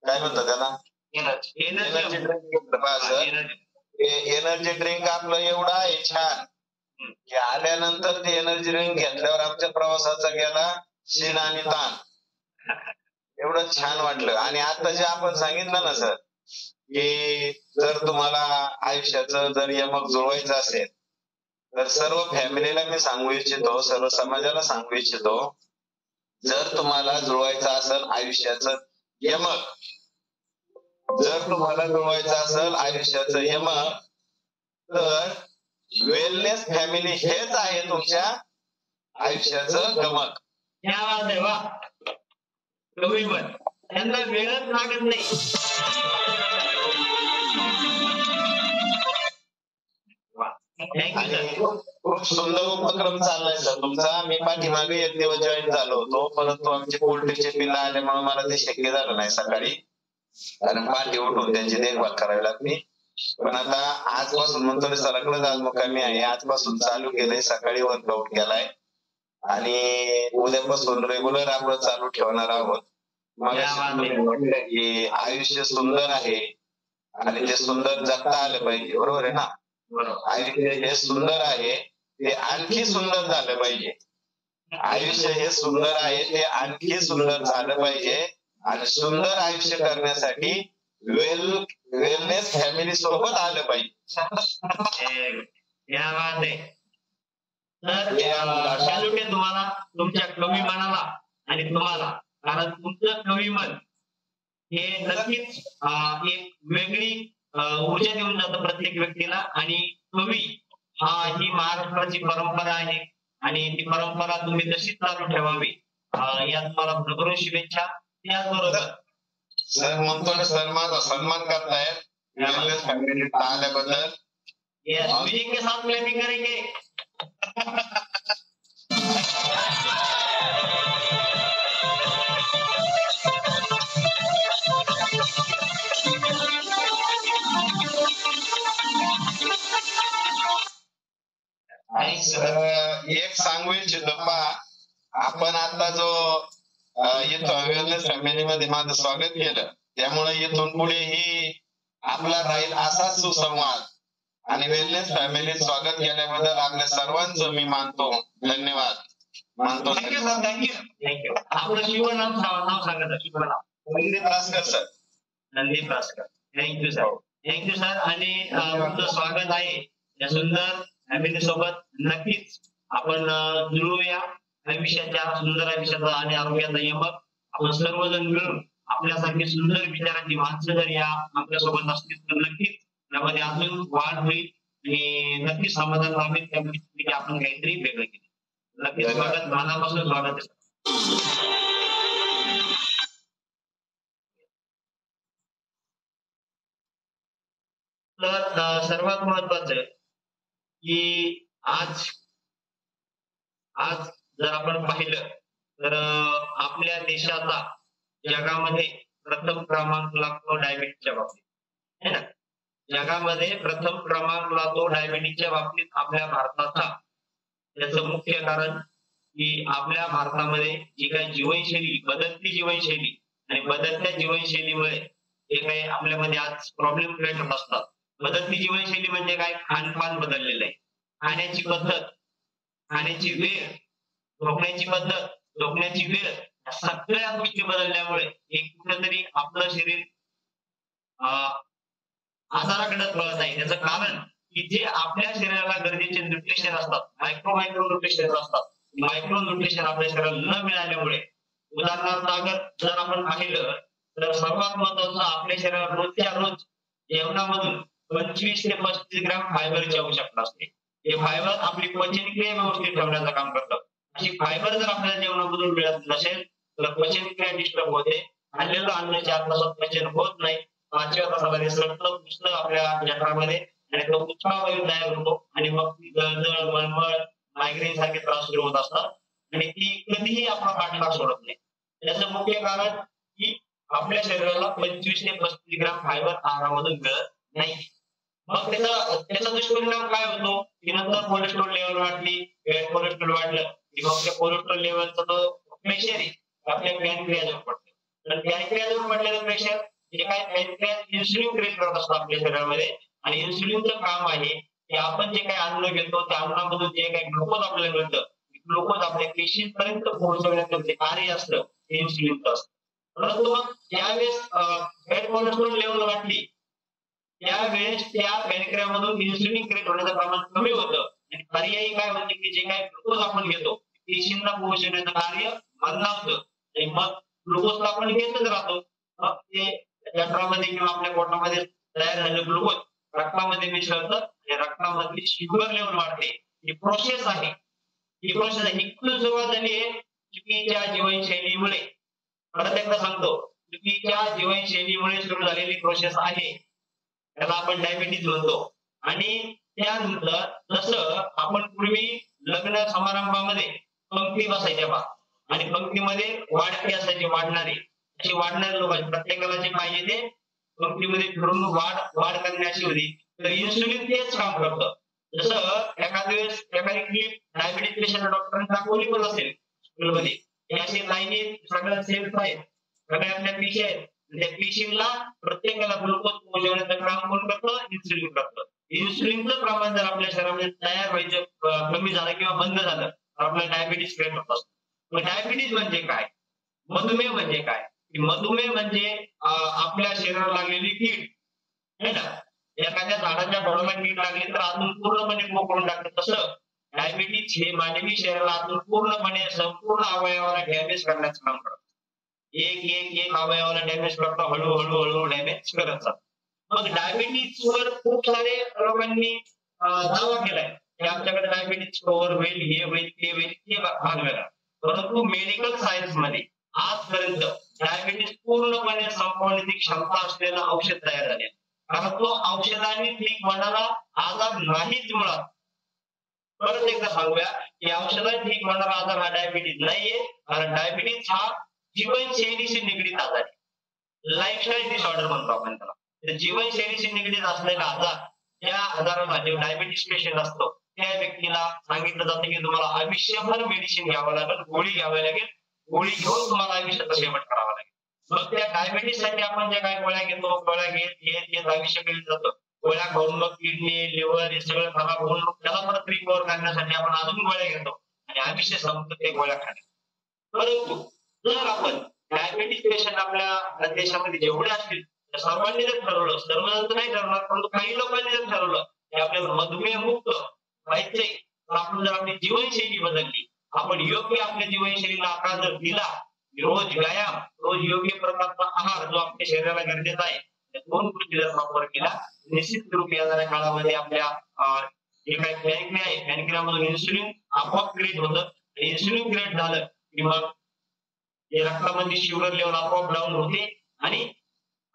Speaker 4: काय म्हणतात त्याला? एनर्जी ड्रिंक घेतलं. एनर्जी ड्रिंक आपलं एवढं आहे छान की आल्यानंतर ते एनर्जी ड्रिंक घेतल्यावर आमच्या प्रवासाचा गेला शीण आणि ताण. एवढं छान वाटलं. आणि आता जे आपण सांगितलं ना सर की जर तुम्हाला आयुष्याचं जर यमक जुळवायचं असेल तर सर्व फॅमिलीला मी सांगू इच्छितो, सर्व समाजाला सांगू इच्छितो, जर तुम्हाला जुळवायचं असेल आयुष्याचं यमक, जर तुम्हाला जुळवायचं असेल आयुष्याचं यमक, तर वेलनेस फॅमिली हेच आहे तुमच्या आयुष्याचं गमक.
Speaker 3: कवी पण त्यांना वेळच लागत नाही. थँक्यू.
Speaker 4: खूप सुंदर उपक्रम चाललाय सर तुमचा. मी पाठीमागे एक दिवस जॉईन झालो होतो, परंतु आमचे पोल्ट्रीचे पिल्लं आल्यामुळे मला ते शक्य झालं नाही सकाळी, कारण पहाटे उठून त्यांची देखभाल करावी लागते. पण आता आजपासून म्हणतो सराकडे आज मुक्कामी आहे, आजपासून चालू केलंय, सकाळी वर्कआउट केलाय आणि उद्यापासून रेग्युलर आपण चालू ठेवणार आहोत. म्हटलं की आयुष्य सुंदर आहे आणि ते सुंदर जगता आलं पाहिजे, बरोबर आहे ना? आयुष्य हे सुंदर आहे, ते आणखी सुंदर झालं पाहिजे. आयुष्य हे सुंदर आहे, ते आणखी सुंदर झालं पाहिजे. आणि सुंदर आयुष्य करण्यासाठी वेलनेस फॅमिली सोबत आलं पाहिजे.
Speaker 3: तर सॅल्यूट आहे तुम्हाला, तुमच्या कवी मनाला आणि तुम्हाला, कारण तुमचं कवी मन हे नक्कीच एक वेगळी ऊर्जा देऊन जातं प्रत्येक व्यक्तीला. आणि कवी ही महाराष्ट्राची परंपरा आहे आणि ती परंपरा तुम्ही तशीच चालू ठेवावी या तुम्हाला भरभरून शुभेच्छा. त्याचबरोबर
Speaker 4: सर म्हणतो ना सर माझा सन्मान करतायत वेलनेस फॅमिली आल्याबद्दल.
Speaker 3: म्यूजिक के साथ क्लैपिंग करेंगे.
Speaker 4: एक सांगू इच्छितो पहा, आपण आता जो येतो वेलनेस फॅमिली मध्ये माझं स्वागत केलं, त्यामुळे इथून पुढेही आपला राहील असाच सुसंवाद. आणि वेलनेस फॅमिली स्वागत केल्याबद्दल आपल्या सर्वांचं मी मानतो, धन्यवाद मानतो.
Speaker 3: Thank you sir, thank you. आपलं शिव नाव सांगा, शिव नाव.
Speaker 4: Sandeep Raskar sir.
Speaker 3: Sandeep Raskar, thank you sir. Thank you sir. आणि तुमचं स्वागत आहे या सुंदर फॅमिली सोबत. नक्कीच आपण जुळूया आयुष्याच्या, सुंदर आयुष्याचा आणि आरोग्याचा यमक. आपण सर्वजण मिळून आपल्यासारखी सुंदर विचारांची माणसं जर या आपल्या सोबत असतील तर नक्कीच त्यामध्ये अजून वाढ होईल आणि नक्कीच समाधान राहील त्या परिस्थितीत आपण काहीतरी वेगळं केलं. नक्कीच स्वागत, मनापासून स्वागत आहे. तर सर्वात महत्वाचं की आज जर आपण पाहिलं तर आपल्या देशाचा जगामध्ये प्रथम क्रमांक लागतो डायबिटीसच्या बाबतीत, है ना? जगामध्ये प्रथम क्रमांक लागतो डायबिटीसच्या बाबतीत आपल्या भारताचा. त्याचं मुख्य कारण की आपल्या भारतामध्ये जी काही जीवनशैली, बदलती जीवनशैली आणि बदलत्या जीवनशैलीमुळे जे काही आपल्यामध्ये आज प्रॉब्लेम क्रिएट होत असतात. बदलती जीवनशैली म्हणजे काय? खानपान बदललेलं आहे, खाण्याची पद्धत, खाण्याची वेळ, झोपण्याची पद्धत, झोपण्याची वेळ, सगळ्या गोष्टी बदलल्यामुळे एक कुठेतरी आपलं शरीर आजाराकडे वळत आहे. त्याचं कारण की जे आपल्या शरीराला गरजेचे न्यूट्रिशन असतात, मायक्रो न्यूट्रिशन असतात, मायक्रो न्यूट्रिशन आपल्या शरीराला न मिळाल्यामुळे, उदाहरणार्थ जर आपण पाहिलं तर सर्वात महत्वाचं आपल्या शरीराला रोजच्या रोज जेवणामधून 25 ते 35 ग्रॅम फायबरची आवश्यकता असते. हे फायबर आपली पचनक्रिया व्यवस्थित ठेवण्याचं काम करतं. अशी फायबर जर आपल्याला जेवणामधून मिळत नसेल तर पचनक्रिया डिस्टर्ब होते, खाल्लेलं अन्न 4 तासात पचन होत नाही, 5व्या तासाला ते सडतं पुसतं आपल्या जठरामध्ये आणि तो उच्चावायू तयार होतो आणि मग जळजळ, मळमळ, मायग्रेन सारखे त्रास सुरू होत असतात आणि ती कधीही आपला पाठलाग सोडत नाही. त्याचं मुख्य कारण की आपल्या शरीराला 25 ते 35 ग्रॅम फायबर आहारामधून मिळत नाही. मग त्याचा दुष्परिणाम काय होतो की नंतर कोलेस्ट्रॉल लेवल वाढली, कोलेस्ट्रॉल वाढलं की मग त्या कोलेस्ट्रॉल लेवलचा जो प्रेशर आहे आपल्या पॅनक्रियाजवर पडतो. तर पॅनक्रियाजवर पडलेलं प्रेशर जे काय पॅनक्रियास इन्सुलिन क्रिएट करत असतो आपल्या शरीरामध्ये आणि इन्सुलिनचं काम आहे की आपण जे काही अन्न घेतो त्या अन्नामधून जे काही ग्लुकोज आपल्याला मिळतं, ग्लुकोज आपल्या पेशींपर्यंत पोहोचवण्याचं जे कार्य असतं ते इन्सुलिनचं असतं. परंतु मग ज्यावेळेस बॅड कोलेस्ट्रॉल लेवल वाढली त्यावेळेस त्या पॅनक्रियामधून इन्सुलिन क्रिएट होण्याचं प्रमाण कमी होतं आणि पर्यायी काय होते की जे काही ग्लुकोज आपण घेतो पेशींना पोहोचवण्याचं कार्य मंदावतं आणि मग ग्लुकोज आपण घेतच राहतो. मग ते जठरामध्ये किंवा आपल्या पोटामध्ये तयार झालेलं ग्लुकोज रक्तामध्ये मिसळतं आणि रक्तामधली शुगर लेवल वाढते. ही प्रोसेस आहे, ही प्रोसेस आहे. ही कुठून सुरुवात झाली आहे? चुकीच्या जीवनशैलीमुळे. परत एकदा सांगतो, चुकीच्या जीवनशैलीमुळे सुरू झालेली प्रोसेस आहे, त्याला आपण डायबिटीज म्हणतो. आणि त्यानंतर जसं आपण पूर्वी लग्न समारंभामध्ये पंक्ती बसायच्या बा आणि पंक्तीमध्ये वाढती असायची वाढणारी अशी वाढणारे लोक प्रत्येकाला जे पाहिजे ते पंक्तीमध्ये फिरून वाढ करण्याची होती. तर इन्सुलिन तेच काम करतं. जसं एखाद्या वेळेस एखादी क्लिप डायबिटीज पेशंट डॉक्टरांनी दाखवली पण असेल स्कूलमध्ये, अशी लाईनी सगळ्या सेल्स आहेत, सगळ्या आपल्या पेशी आहेत. त्या पेशींना प्रत्येकाला ग्लुकोज पोहोचवण्याचं काम कोण करतं? इन्सुलिन करतं. इन्सुलिनचं प्रमाण जर आपल्या शरीरामध्ये तयार व्हायचं कमी झालं किंवा बंद झालं तर आपल्याला डायबिटीस क्रिएट होत असतो. मग डायबिटीज म्हणजे काय? मधुमेह म्हणजे काय? मधुमेह म्हणजे आपल्या शरीराला लागलेली कीड है ना. एखाद्या झाडाच्या खोडाला कीड लागली तर आतून पूर्णपणे पोकळून टाकतं. तसं डायबिटीज हे मानवी शरीराला आतून पूर्णपणे संपूर्ण अवयवाला डॅमेज करण्याचं काम करतं. एक अवयवाला डॅमेज करतो, हळूहळू डॅमेज करत जातं. मग डायबिटीज वर खूप सारे लोकांनी दावा केलाय की आमच्याकडे डायबिटीज कव्हर होईल, हे होईल, ते होईल, ते भाग वेगळा. परंतु मेडिकल सायन्स मध्ये आजपर्यंत डायबिटीज पूर्णपणे संपवण्याची क्षमता असलेलं औषध तयार झाले. कारण तो औषधांनी ठीक होणारा आजार नाहीच मुळात. परत एकदा सांगूया की औषधांनी ठीक होणारा आजार हा डायबिटीज नाहीये. कारण डायबिटीज हा जीवनशैलीशी निगडीत आजार आहे. लाईफस्टाईल डिसऑर्डर म्हणतो आपण त्याला. जीवनशैलीशी निगडीत असलेला आजार, त्या आजाराला जे डायबिटीस पेशंट असतो त्या व्यक्तीला सांगितलं जातं की तुम्हाला आयुष्यभर मेडिसिन घ्यावं लागेल, गोळी घ्यावी लागेल, गोळी घेऊन तुम्हाला आयुष्याचा शेवट करावा लागेल. मग त्या डायबिटीस साठी आपण जे काही गोळ्या घेतो, गोळ्या घेत आयुष्य केलं जातं. गोळ्या खाऊन मग किडनी, लिव्हर हे सगळं खराब होऊन त्याला परत रिकव्हर करण्यासाठी आपण अजून गोळ्या घेतो आणि आयुष्य संपतं ते गोळ्या खाणे. परंतु जर आपण डायबिटीस पेशंट आपल्या देशामध्ये जेवढे असतील सर्वांनी जर ठरवलं, सर्वजण तर नाही ठरवणार परंतु काही लोकांनी जर ठरवलं की आपल्याला मधुमेह मुक्त व्हायचंय, तर आपण जर आपली जीवनशैली बदलली, आपण योग्य आपल्या जीवनशैलीला आकार जर दिला, रोज व्यायाम, रोज योग्य प्रकारचा आहार जो आपल्या शरीराला गरजेचा आहे, त्या दोन गोष्टी जर वापर केला, निश्चित रूपे येणाऱ्या काळामध्ये आपल्या जे काही पॅनक्रिया आहे पॅनक्रियामधून इन्सुलिन आपोआप क्रिएट होतं. इन्सुलिन क्रिएट झालं की मग रक्तामध्ये शुगर लेवल आपोआप डाऊन होते आणि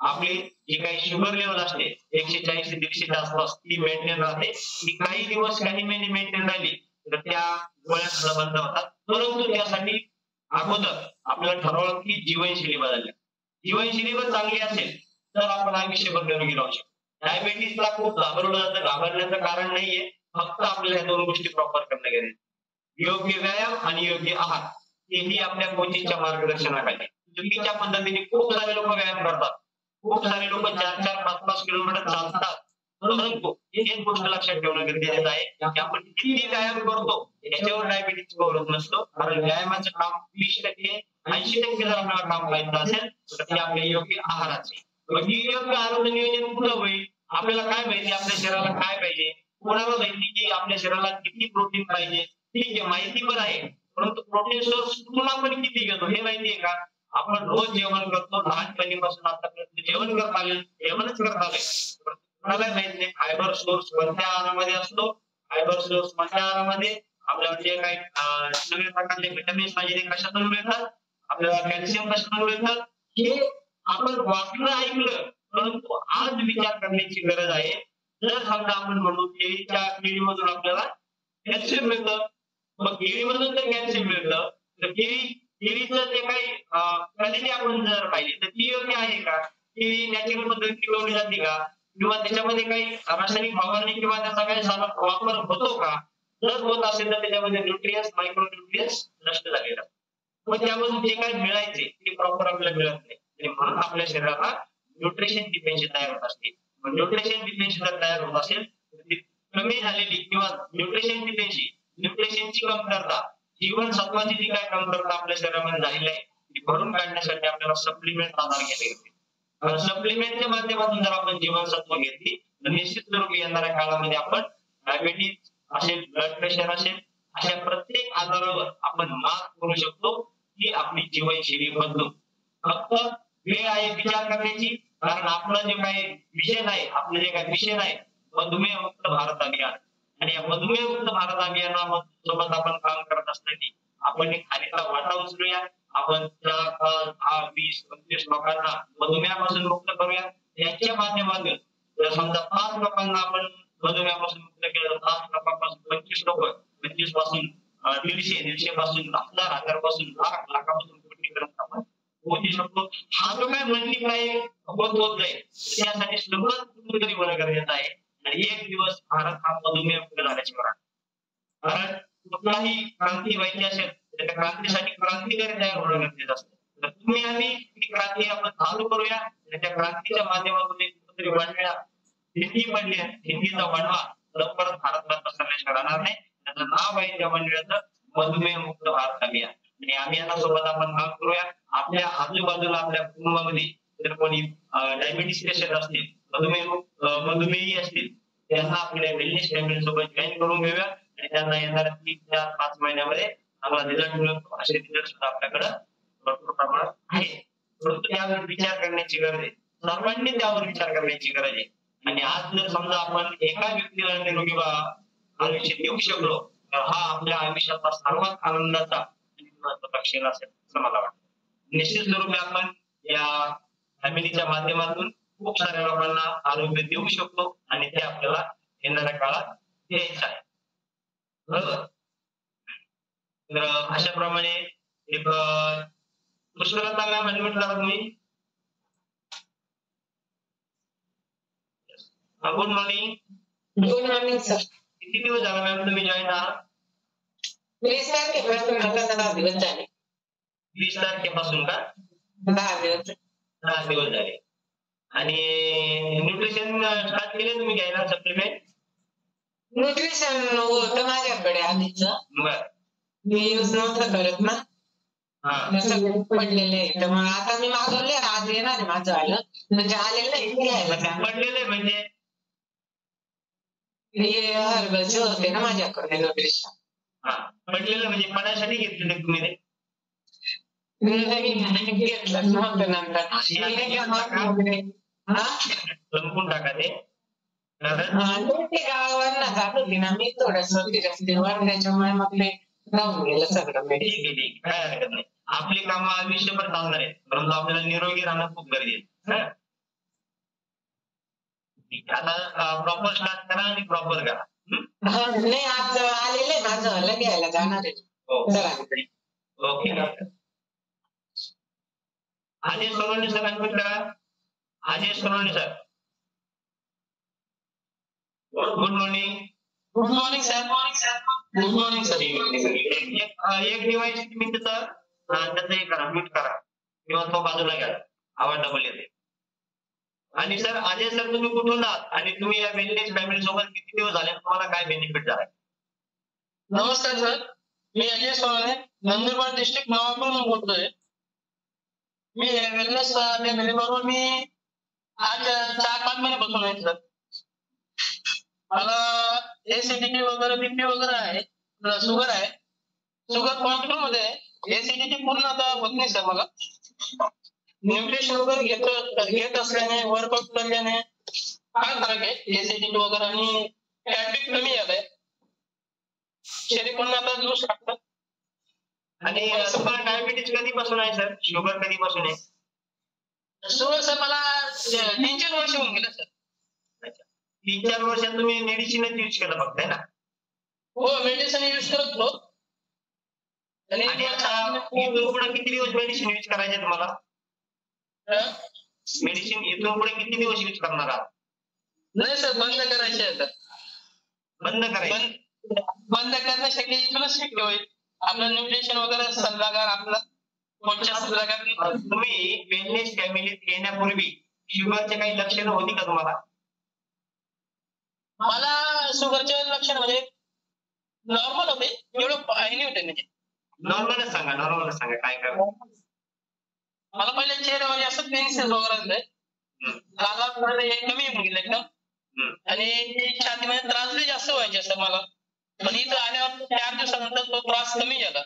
Speaker 3: आपली जी काही शुगर लेवल असते 140 ते 150 आसपास ती मेंटेन राहते. ती काही दिवस काही महिने मेंटेन राहिली तर त्या गोळ्या सुद्धा बंद होतात. परंतु त्यासाठी अगोदर आपल्याला ठरवावं की जीवनशैली बदलली. जीवनशैली जर चांगली असेल तर आपण आयुष्यभर निरोगी राहू शकतो. डायबिटीसला खूप घाबरवलं जातं, घाबरण्याचं कारण नाहीये, फक्त आपल्याला ह्या दोन गोष्टी प्रॉपर करणं गरजेचं. योग्य व्यायाम आणि योग्य आहार हेही आपल्या कोचिंगच्या मार्गदर्शनाखाली. चुकीच्या पद्धतीने खूप सारे लोक व्यायाम करतात, खूप सारे लोक 4-4, 5-5 किलोमीटर चालतात. परंतु एक गोष्ट लक्षात ठेवणं गरजेचं आहे की आपण किती व्यायाम करतो याच्यावर डायबिटीस होत नसतो. कारण व्यायामाचं काम 20%, 80% जर आपल्याला काम पाहिजे असेल तर ते आपल्या योग्य आहाराचे. मग योग्य आहाराचं नियोजन कुठं होईल? आपल्याला काय माहिती आपल्या शरीराला काय पाहिजे, कोणाला माहिती की आपल्या शरीराला किती प्रोटीन पाहिजे, ठीक आहे माहिती पण आहे, परंतु प्रोटीन सोर्स कुठून आपण किती घेतो हे माहितीये का? आपण रोज जेवण करतो, लहानपणीपासून आतापर्यंत जेवण करत आले, जेवणच करत आले, कोणाला माहित नाही फायबर सोर्स कोणत्या आहारामध्ये असतो, फायबर सोर्स कोणत्या आहारामध्ये, आपल्याला जे काही सगळे प्रकारचे व्हिटॅमिन्स पाहिजे ते कशातून मिळतात, आपल्याला कॅल्शियम कशातून मिळतात, हे आपण वाचलं ऐकलं, परंतु आज विचार करण्याची गरज आहे. जर समजा आपण म्हणू केळीमधून आपल्याला कॅल्शियम मिळतं, मग केळीमधून जर कॅल्शियम मिळतं तर केळीचं जे काही क्वालिटी आपण जर पाहिली तर ती योग्य आहे का? केळी नॅचरल पद्धतीने पिकवली जाते का? किंवा त्याच्यामध्ये काही रासायनिक फवारणी किंवा त्याचा काही वापर होतो का? जर होत असेल तर त्याच्यामध्ये न्यूट्रियन्स, मायक्रो न्यूट्रियन्स नष्ट झालेला, मग त्यामधून जे काही मिळायचे ते प्रॉपर आपल्याला मिळत नाही. म्हणून आपल्या शरीराला न्यूट्रिशन डिफिशियन्सी तयार होत असते. न्यूट्रिशन डिफिशियन्सी जर तयार होत असेल तर ती कमी झालेली किंवा न्यूट्रिशन डिफिशियन्सी, न्यूट्रिशनची कमतरता, जीवनसत्वाची जी काय कमतरता आपल्या शरीरामध्ये झालेली आहे ती भरून काढण्यासाठी आपल्याला सप्लिमेंट आधार घ्यावे लागते. सप्लिमेंटच्या माध्यमातून जर आपण जीवनसत्व घेतली तर निश्चित रूपे येणाऱ्या काळामध्ये आपण डायबिटीज असेल, ब्लड प्रेशर असेल, अशा प्रत्येक आजारावर आपण मात करू शकतो ही आपली जीवनशैली बदलून. फक्त वेळ आहे विचार करण्याची, कारण आपलं जे काही मिशन आहे, आपलं जे काही मिशन आहे मधुमेह मुक्त भारत अभियान, आणि या मधुमेह मुक्त भारत अभियानासोबत आपण काम करत असताना आपण एक खालीचा वाटा उचलूया. आपण 20-25 लोकांना मधुमेहापासून मुक्त करूया. याच्या माध्यमातून जर समजा 5 लोकांना आपण मधुमेहापासून मुक्त केलं जातं. 10 लोकांपासून 25 लोक, 25 पासून 150, 150 पासून 1000, 1000 पासून लाख, लाखापासून कोटीपर्यंत आपण पोहोचू शकतो. हा जो काय मल्टीप्लाय होत जाईल त्यासाठी सगळं कुठेतरी होणं गरजेचं आहे. आणि एक दिवस भारत हा मधुमेह मुक्त झाल्याशिवाय, कारण कुठलाही क्रांती व्हायची असेल तर त्या क्रांतीसाठी क्रांतिकारी तयार होणं गरजेचं असतं. तर तुम्ही आम्ही ती क्रांती आपण चालू करूया. त्या क्रांतीच्या माध्यमातून कुठेतरी वाढल्या हिंदी म्हणली, हिंदीचा वाढवा लवकरच भारतात पसरल्याशिवाय राहणार नाही. त्याचं नाव आहे त्या मंडळाचं मधुमेह मुक्त भारत अभियान. आणि अभियाना सोबत आपण काम करूया. आपल्या आजूबाजूला आपल्या कुटुंबामध्ये जर कोणी डायबिटीस पेशंट असतील, मधुमेही असतील, त्यांना आपल्या वेलनेस फॅमिली सोबत जॉईन करून घेऊया आणि त्यांना येणाऱ्या 3 ते 5 महिन्यामध्ये आपला रिझल्ट मिळतो. असे रिझल्ट सुद्धा आपल्याकडे भरपूर प्रमाणात आहे. परंतु त्यावर विचार करण्याची गरज आहे. सर्वांनी त्यावर विचार करण्याची गरज आहे. आणि आज जर समजा आपण एका व्यक्तीला निरोगी आयुष्य देऊ शकलो तर हा आपल्या आयुष्याचा सर्वात आनंदाचा आणि महत्त्वाचा क्षण असेल असं मला वाटतं. निश्चित स्वरूपे आपण या फॅमिलीच्या माध्यमातून खूप साऱ्या लोकांना आरोग्य देऊ शकतो आणि ते आपल्याला येणाऱ्या काळात द्यायचं आहे. बरोबर. तर अशाप्रमाणे एक पुष्कळता मॅम ऍडमिट करा तुम्ही. Good morning.
Speaker 5: Good morning sir.
Speaker 3: किती दिवस झाला मॅम तुम्ही जॉईन आहात?
Speaker 5: 20 तारखेपासून आता 10 दिवस झाले.
Speaker 3: 20 तारखेपासून का?
Speaker 5: 10 दिवस.
Speaker 3: 10 दिवस झाले. आणि न्यूट्रिशन स्टार्ट केले तुम्ही घ्यायला सप्लिमेंट?
Speaker 5: न्यूट्रिशन होतं माझ्याकडे आधीच.
Speaker 3: बर.
Speaker 5: मी युज नव्हतं करत ना. सगळे पडलेले. तर मग आता मी मागवले, आज येणार आहे माझं आलं. म्हणजे आलेलं आहे घ्यायला.
Speaker 3: पडलेले म्हणजे
Speaker 5: हे हर्बलचे होते ना माझ्याकडे न्यूट्रिशन.
Speaker 3: पडलेलं म्हणजे पडायसाठी घेतलेले तुम्ही ते?
Speaker 5: घेतलं नव्हतं नंतर.
Speaker 3: संपून टाका ते.
Speaker 5: गावांना जात होती ना मी थोडस रस्त्यावर, त्याच्यामुळे मग ते राहून गेलं सगळं.
Speaker 3: ठीक आहे, ठीक, काय हरकत नाही. आपली कामं आयुष्यभर चालणार आहेत, परंतु आपल्याला निरोगी राहणं खूप गरजेचं आहे. आता प्रॉपर स्टार्ट करा आणि प्रॉपर करा.
Speaker 5: नाही, आज आलेलं आहे माझं, घ्यायला जाणार आहे.
Speaker 3: Okay. Ajay Sonawane sir unmute करा. Ajay Sonawane sir. Good morning.
Speaker 5: Good morning sir.
Speaker 3: Good morning sir. एक डिव्हाइस तुम्ही त्याचं हे करा, म्यूट करा किंवा तो बाजूला घ्या, आवाज डबल येते. आणि सर अजय सर तुम्ही कुठून आहात आणि तुम्ही या वेलनेस फॅमिली सोबत किती दिवस झाले, तुम्हाला काय बेनिफिट झालाय?
Speaker 6: नमस्कार सर, मी अजय सोनवणे, नंदुरबार डिस्ट्रिक्ट नवापूरहून बोलतोय. मी वेलनेस फॅमिली बरोबर मी आज 4-5 महिन्यापासून आहे सर. मला एसिडिटी वगैरे, बीपी वगैरे आहे, शुगर आहे. शुगर कंट्रोल मध्ये आहे. एसिडिटी पूर्ण आता होत नाही सर मला. न्यूट्रिशन वगैरे घेत असल्याने, वर्कआउट केल्याने काय फरक आहे एसिडिटी वगैरे, आणि फॅट कमी झालंय. शरीर पण आता लूज टाकतं.
Speaker 3: आणि तुम्हाला डायबिटीज कधीपासून आहे सर? शुगर कधीपासून आहे?
Speaker 6: शुगर सर मला 3-4 वर्ष होऊन गेलं सर.
Speaker 3: 3-4 वर्षात तुम्ही मेडिसिनच यूज केलं फक्त, आहे ना?
Speaker 6: हो, मेडिसिन यूज करत होतो.
Speaker 3: आणि इथून पुढे किती दिवस मेडिसिन यूज करायचे तुम्हाला? मेडिसिन इथून पुढे किती दिवस यूज करणार आहात?
Speaker 6: नाही सर, बंद करायचे आहे.
Speaker 3: बंद करायचे?
Speaker 6: बंद करण्यासाठी तुला शक्य होईल आपलं न्यूट्रिशन वगैरे सल्लागार, आपला कोणत्या सल्लागार.
Speaker 3: तुम्ही वेलनेस फॅमिलीत येण्यापूर्वी शुगरचे काही लक्षणं होती का तुम्हाला?
Speaker 6: मला शुगरचे लक्षण म्हणजे नॉर्मल होते, एवढं पाहिजे होते. म्हणजे
Speaker 3: नॉर्मलच सांगा काय काय.
Speaker 6: मला पहिले चेहऱ्यावर असं पेन्सिल वगैरे कमी होऊन गेलं एकदम, आणि छातीमध्ये त्रास बी जास्त व्हायचे असं मला. पण इथं आल्यावर 4 दिवसानंतर तो त्रास कमी झाला.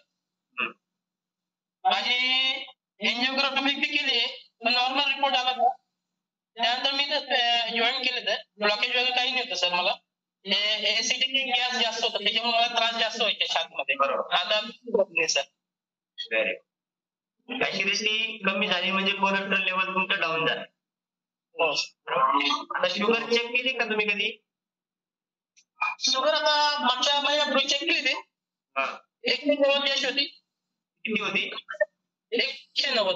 Speaker 6: माझी एंजिओग्राफी बी केली, पण नॉर्मल रिपोर्ट आला. त्यानंतर मी जॉईन केलं तर ब्लॉकेज वगैरे काही नाही होतं सर मला. एसिडिटी गॅस जास्त होतं, त्याच्यामुळे मला त्रास जास्त व्हायचा छातीमध्ये. आता नाही सर.
Speaker 3: ऍसिडिटी कमी झाली म्हणजे कोलेस्ट्रॉल लेवल तुमचं डाऊन झालं.
Speaker 6: हो.
Speaker 3: आता शुगर चेक केली का तुम्ही कधी?
Speaker 6: शुगर आता मागच्या महिन्यापूर्वी चेक केली होती. 190 अशी होती.
Speaker 3: किती होती?
Speaker 6: 190.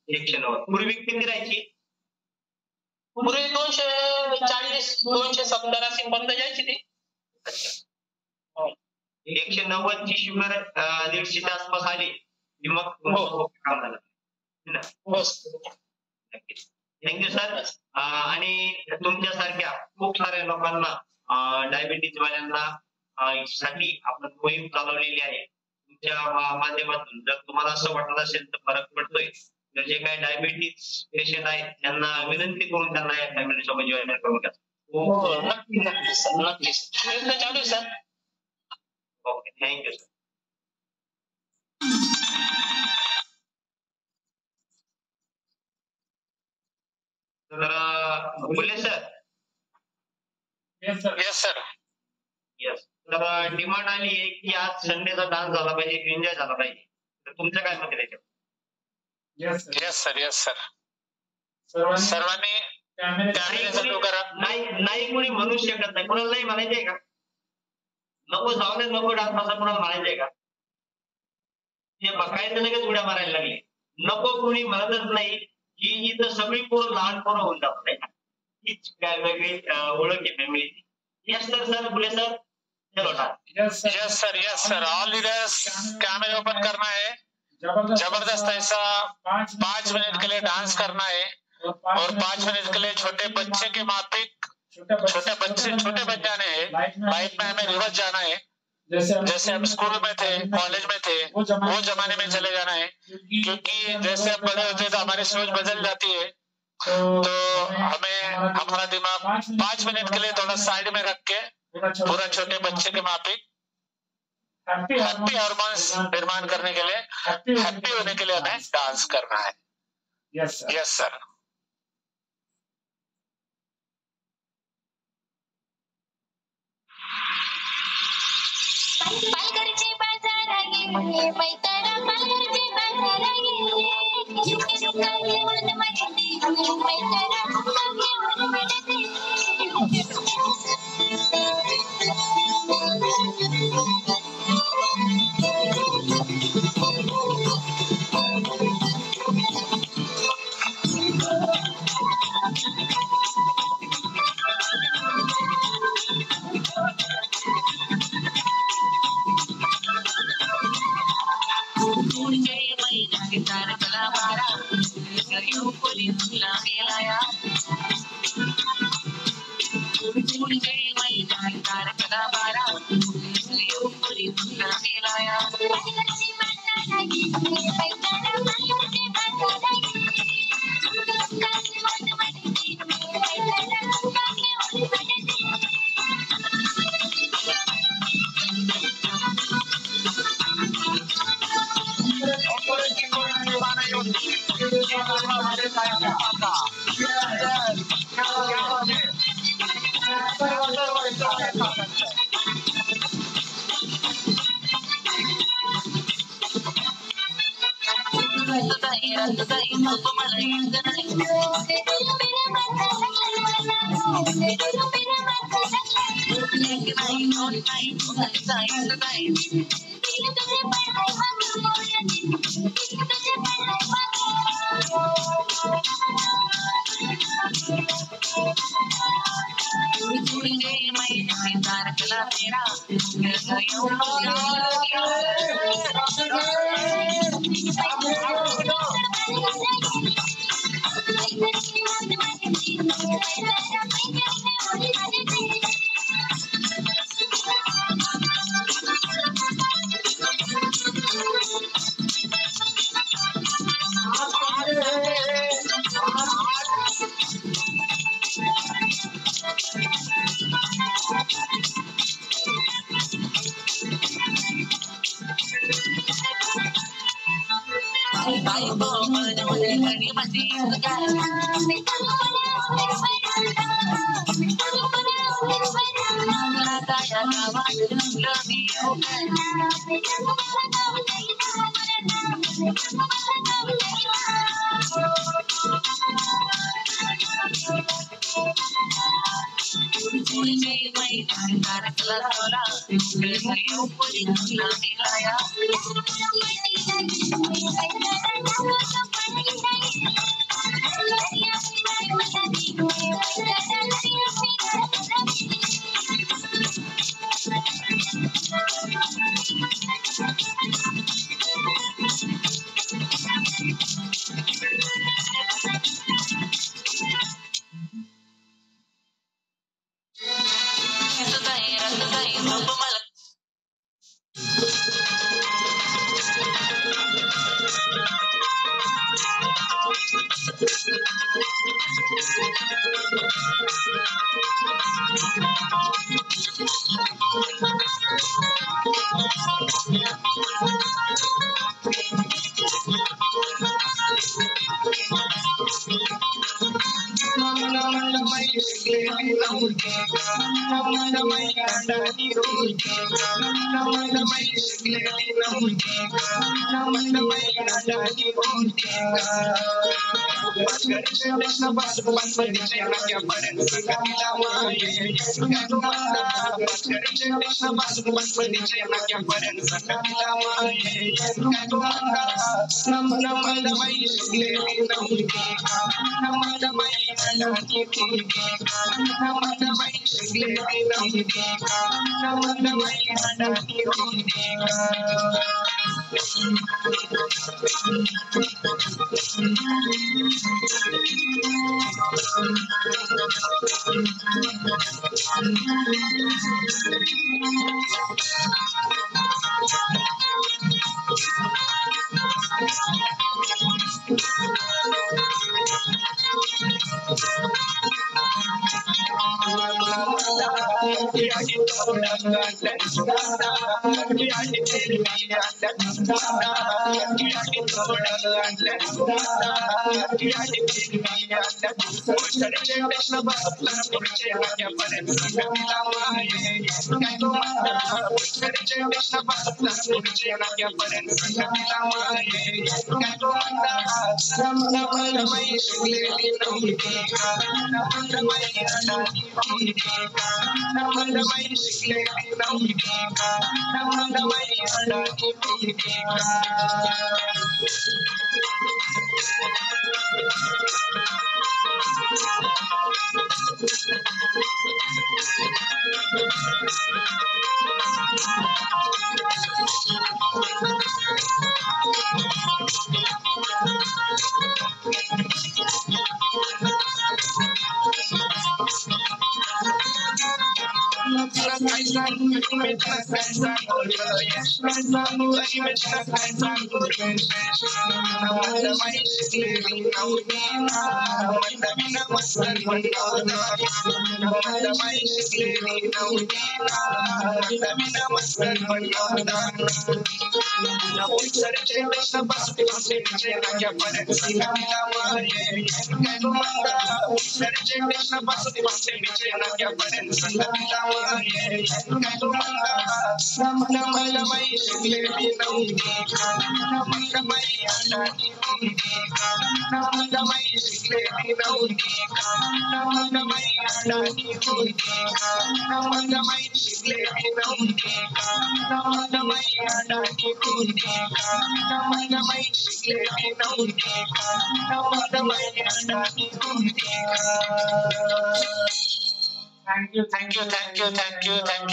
Speaker 3: 190. पूर्वी किती राहायची?
Speaker 6: पूर्वी 240 270 अशी बंद जायची ती.
Speaker 3: 190 ची शुगर 150च्या आसपास आली की मग काम झालं. Thank you sir. आणि तुमच्यासारख्या खूप साऱ्या लोकांना डायबिटीज वाल्यांना साठी आपण मोहीम चालवलेली आहे. तुमच्या माध्यमातून जर तुम्हाला असं वाटत असेल तर फरक पडतोय तर जे काही डायबिटीज पेशंट आहेत त्यांना विनंती करून त्यांना या फॅमिली सोबत जॉईन करून घ्या.
Speaker 6: नक्कीच प्रयत्न चालू आहे सर.
Speaker 3: Okay thank you sir. तर बोले सर.
Speaker 1: Yes sir.
Speaker 3: येस. तर डिमांड आली आहे की आज संडेचा डान्स झाला पाहिजे, एन्जॉय झाला पाहिजे. तर तुमचं काय मत आहे त्याच्यावर?
Speaker 1: Yes sir. सर्वांनी
Speaker 3: नाही कोणी म्हणू शकत नाही. कोणाला नाही म्हणायचंय का? नको सावधान नको डान्स असा कोणाला म्हणायचंय का? हे बघायचं लगेच उड्या मारायला लागले. नको कोणी म्हणतच नाही की इथं सगळी पोरं लहान पोरं होऊन जात नाही. हीच काय वेगळी ओळख आहे फॅमिलीची. येस सर बोले सर. चलो
Speaker 1: यस सर. ऑल लीडर्स कैमरे ओपन करना है. जबरदस्त ऐसा 5 मिनट के लिए डांस करना है और 5 मिनट के लिए छोटे बच्चे के माफिक छोटे बच जाने हैं. लाइफ में हमें रिवर्स जाना है. जैसे हम स्कूल में थे, कॉलेज में थे, वो जमाने में चले जाना है. क्योंकि जैसे हम बड़े होते तो हमारी सोच बदल जाती है. तो हमें हमारा दिमाग 5 मिनट के लिए थोड़ा साइड में रख के पूरा छोटे बच्चे के माफिक हैप्पी हार्मोन्स निर्माण करने के लिए, हैप्पी होने के लिए हमें डांस करना है. Yes sir.
Speaker 7: पालघरचे बाजार गेले मैतारा पालघरचे बाजार गेले झुके झुका घेऊन मडते मैतारा झुका घेऊन मडते.
Speaker 1: Thank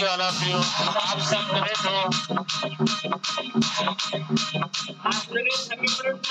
Speaker 1: you all of you. आप सब ग्रेट हो। आप लोग सभी चलेगा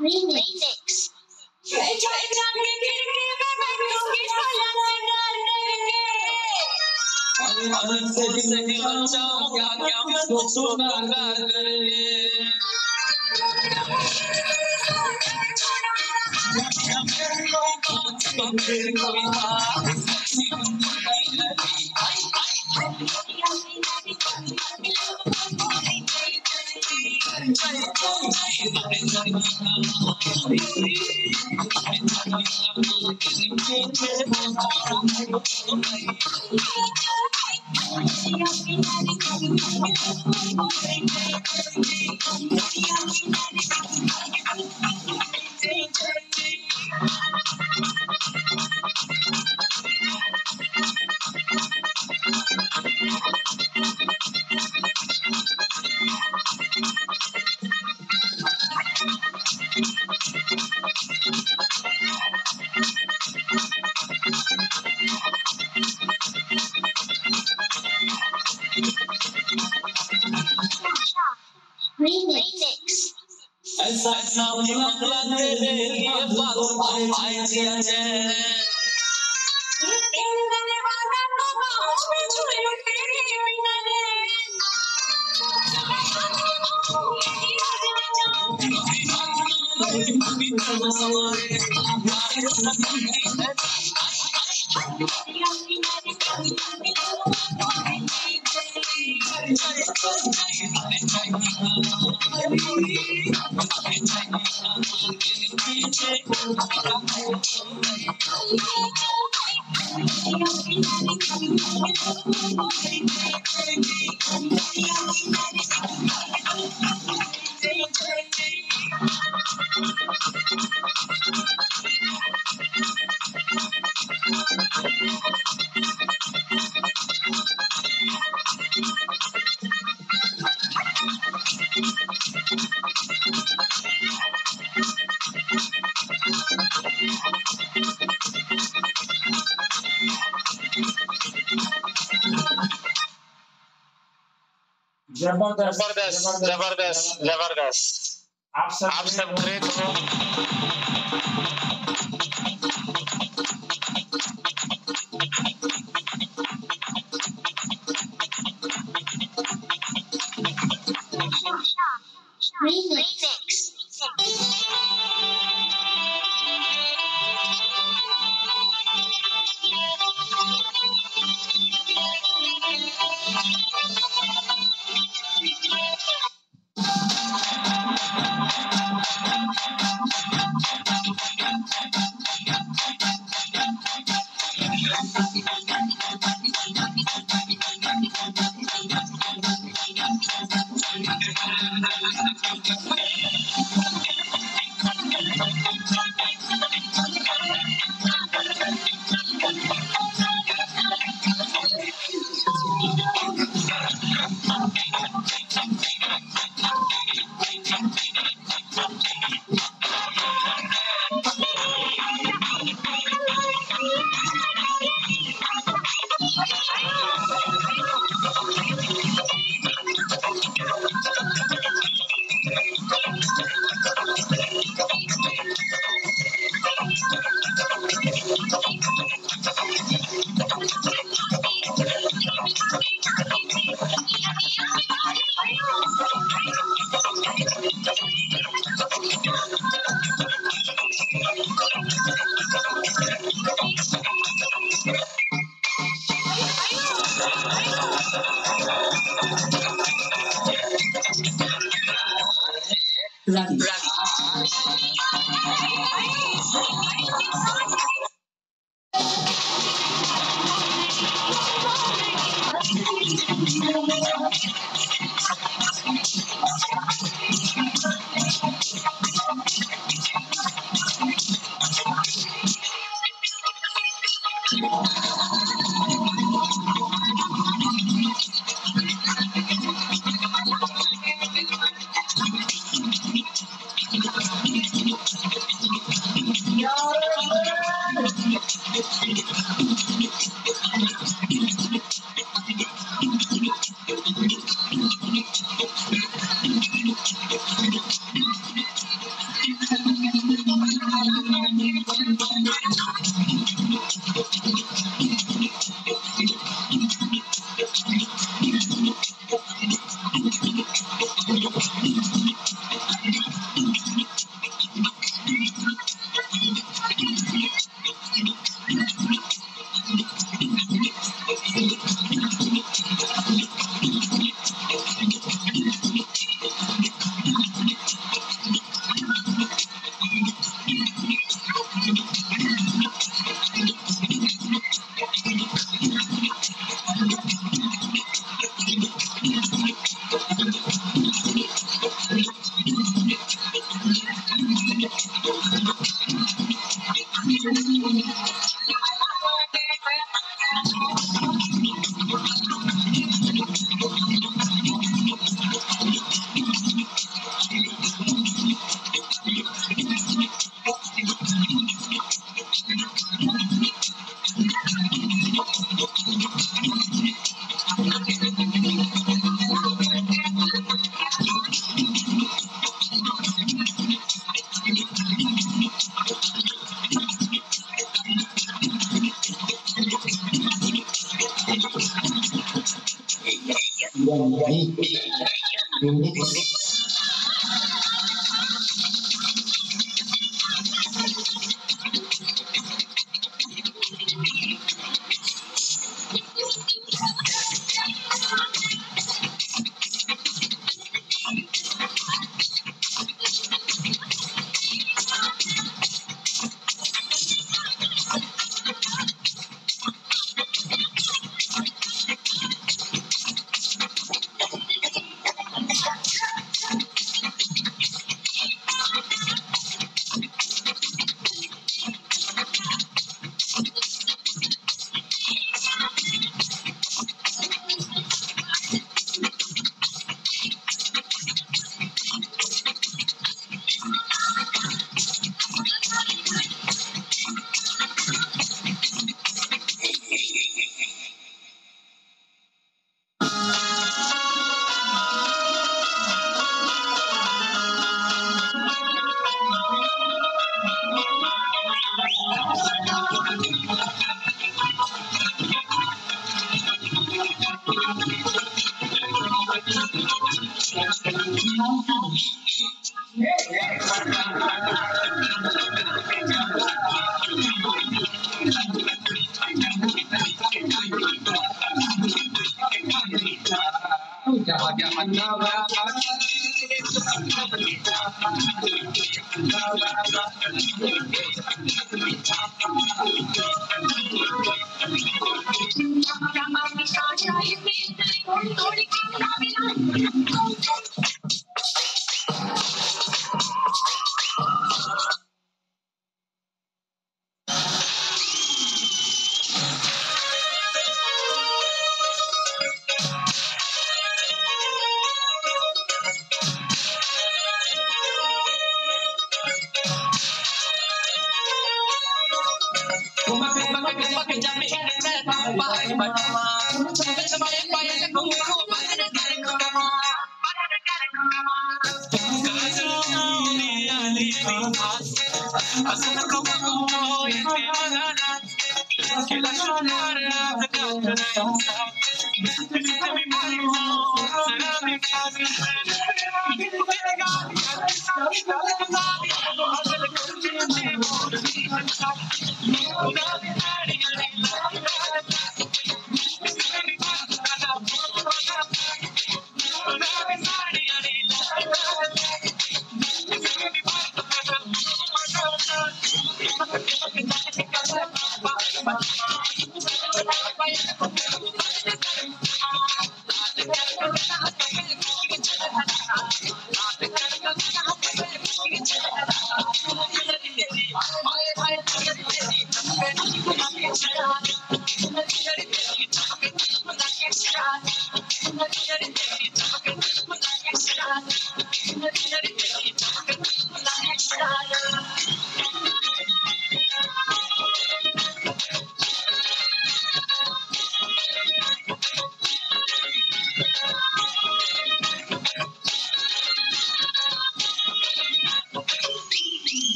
Speaker 7: Remix. Remix.
Speaker 1: जबरदस्त जबरदस्त जबरदस्त। आप सब ग्रेट हो।
Speaker 7: Remix.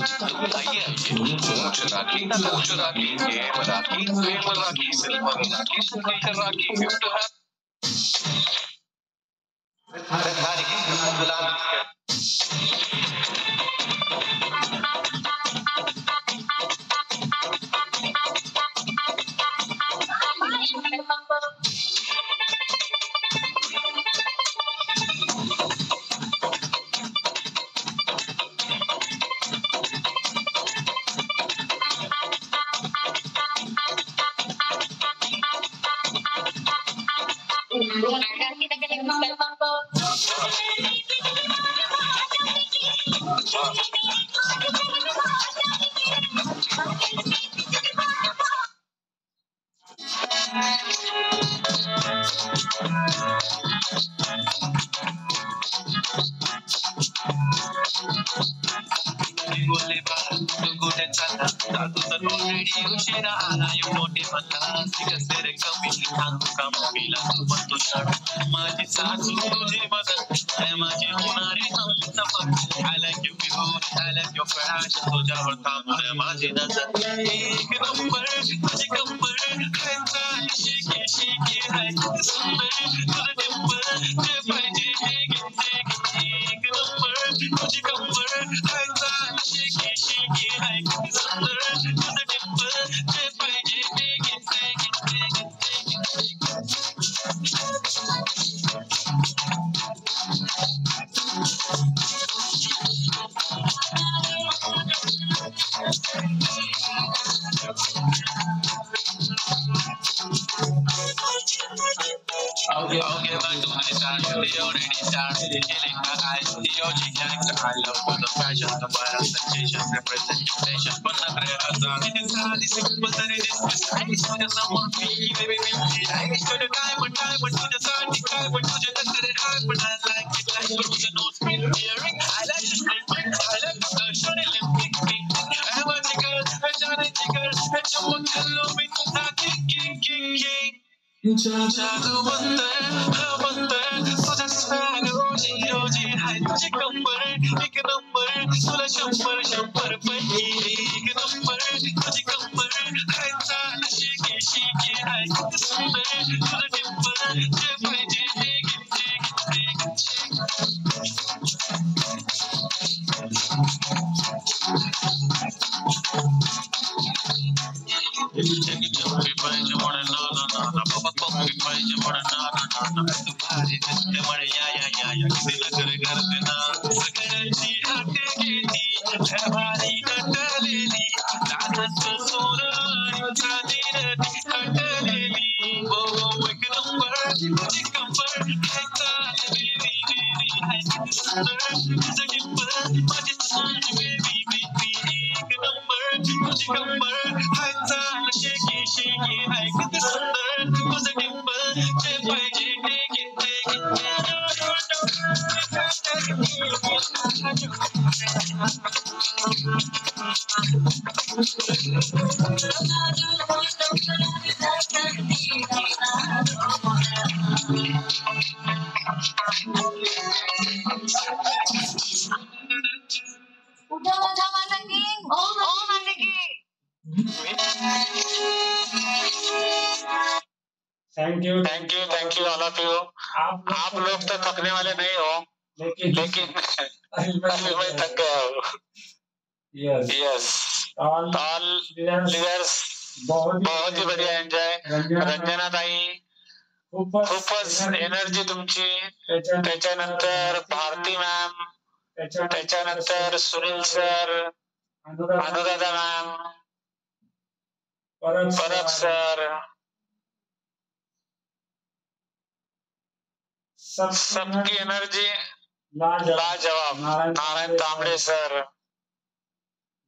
Speaker 8: आइए rakhi game rakhi film rakhi cinema rakhi signature rakhi gift माझी सासू तुझी मदत माझी होणारी I like you beauty, I like your fashion तुझ्यावर थांबून माझी नजर एक नंबर तुझी कंबर खायचा शिकी शिकी हाय सुंदर तुझं टिंबर जे पाहिजे ते घेते एक नंबर तुझी कंबर खायचा शिकी शिकी हाय सुंदर तुझं टिंबर जे पाहिजे ते घेते Okay, but do I start? They already started killing my eyes. The OG character I love for the fashion, the viral sensation, representation. But not real as it is hard, it's simple that it is precise. For the someone feel, baby, I wish to the diamond, to the sun, the diamond, to the touch of the heart, but I like it like through the nose, hearing. I like the screaming, I like the shiny lip, I want the girl, I shine the girl, I just want to love me, king. जादू बंदर तुझ्या swag रोजी हाय तुझी कंबर एक number तुला शंभर पैकी एक नंबर तुझी कंबर खायचा शिकी हाय सुंदर तुझं टिंबर जे पाहिजे ते thank you all of you. आप लोग तो थकने वाले नहीं हो, लेकिन मैं थक गया हूँ। यस ऑल प्लेयर्स बहुत ही बढ़िया एन्जॉय। रंजना ताई खूपच एनर्जी तुमची, त्याच्यानंतर भारती मॅम, त्याच्यानंतर Sunil sir, Anuradha ma'am, Parab sir, सबकी एनर्जी लाजवाब। नारायण तांबडे सर,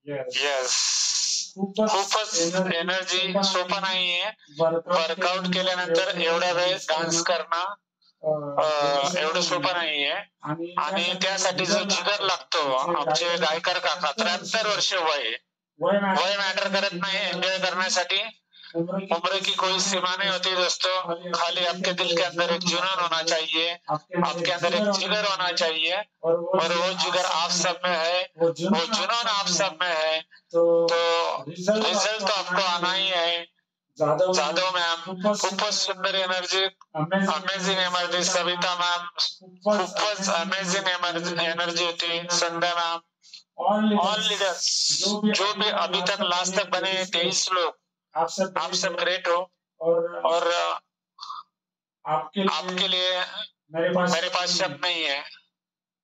Speaker 8: यस खूपच एनर्जी सोपं नाहीये। वर्कआउट केल्यानंतर एवढा वेळ डान्स करणं एवढं सोपं नाहीये, आणि त्यासाठी जो जिगर लागतो। आमचे गायकर काका 73 वर्ष वय मॅटर करत नाही एन्जॉय करण्यासाठी।
Speaker 1: उम्र की कोई सीमा नहीं होती दोस्तों, खाली आपके दिल के अंदर एक जुनून होना चाहिए, आपके अंदर एक जिगर होना चाहिए, और वो जिगर आप सब में है, वो जुनून आप सब में है, तो रिजल्ट तो आपको आना ही है। जादव मैम खूपच सुंदर energy, amazing energy, Savita ma'am खूपच अमेजिंग एनर्जी होती, संध्या मैम, ऑल लीडर्स जो भी अभी तक लास्ट तक बने 23 लोग, आप सब ग्रेट हो, और आपके लिए मेरे पास शब्द नहीं है।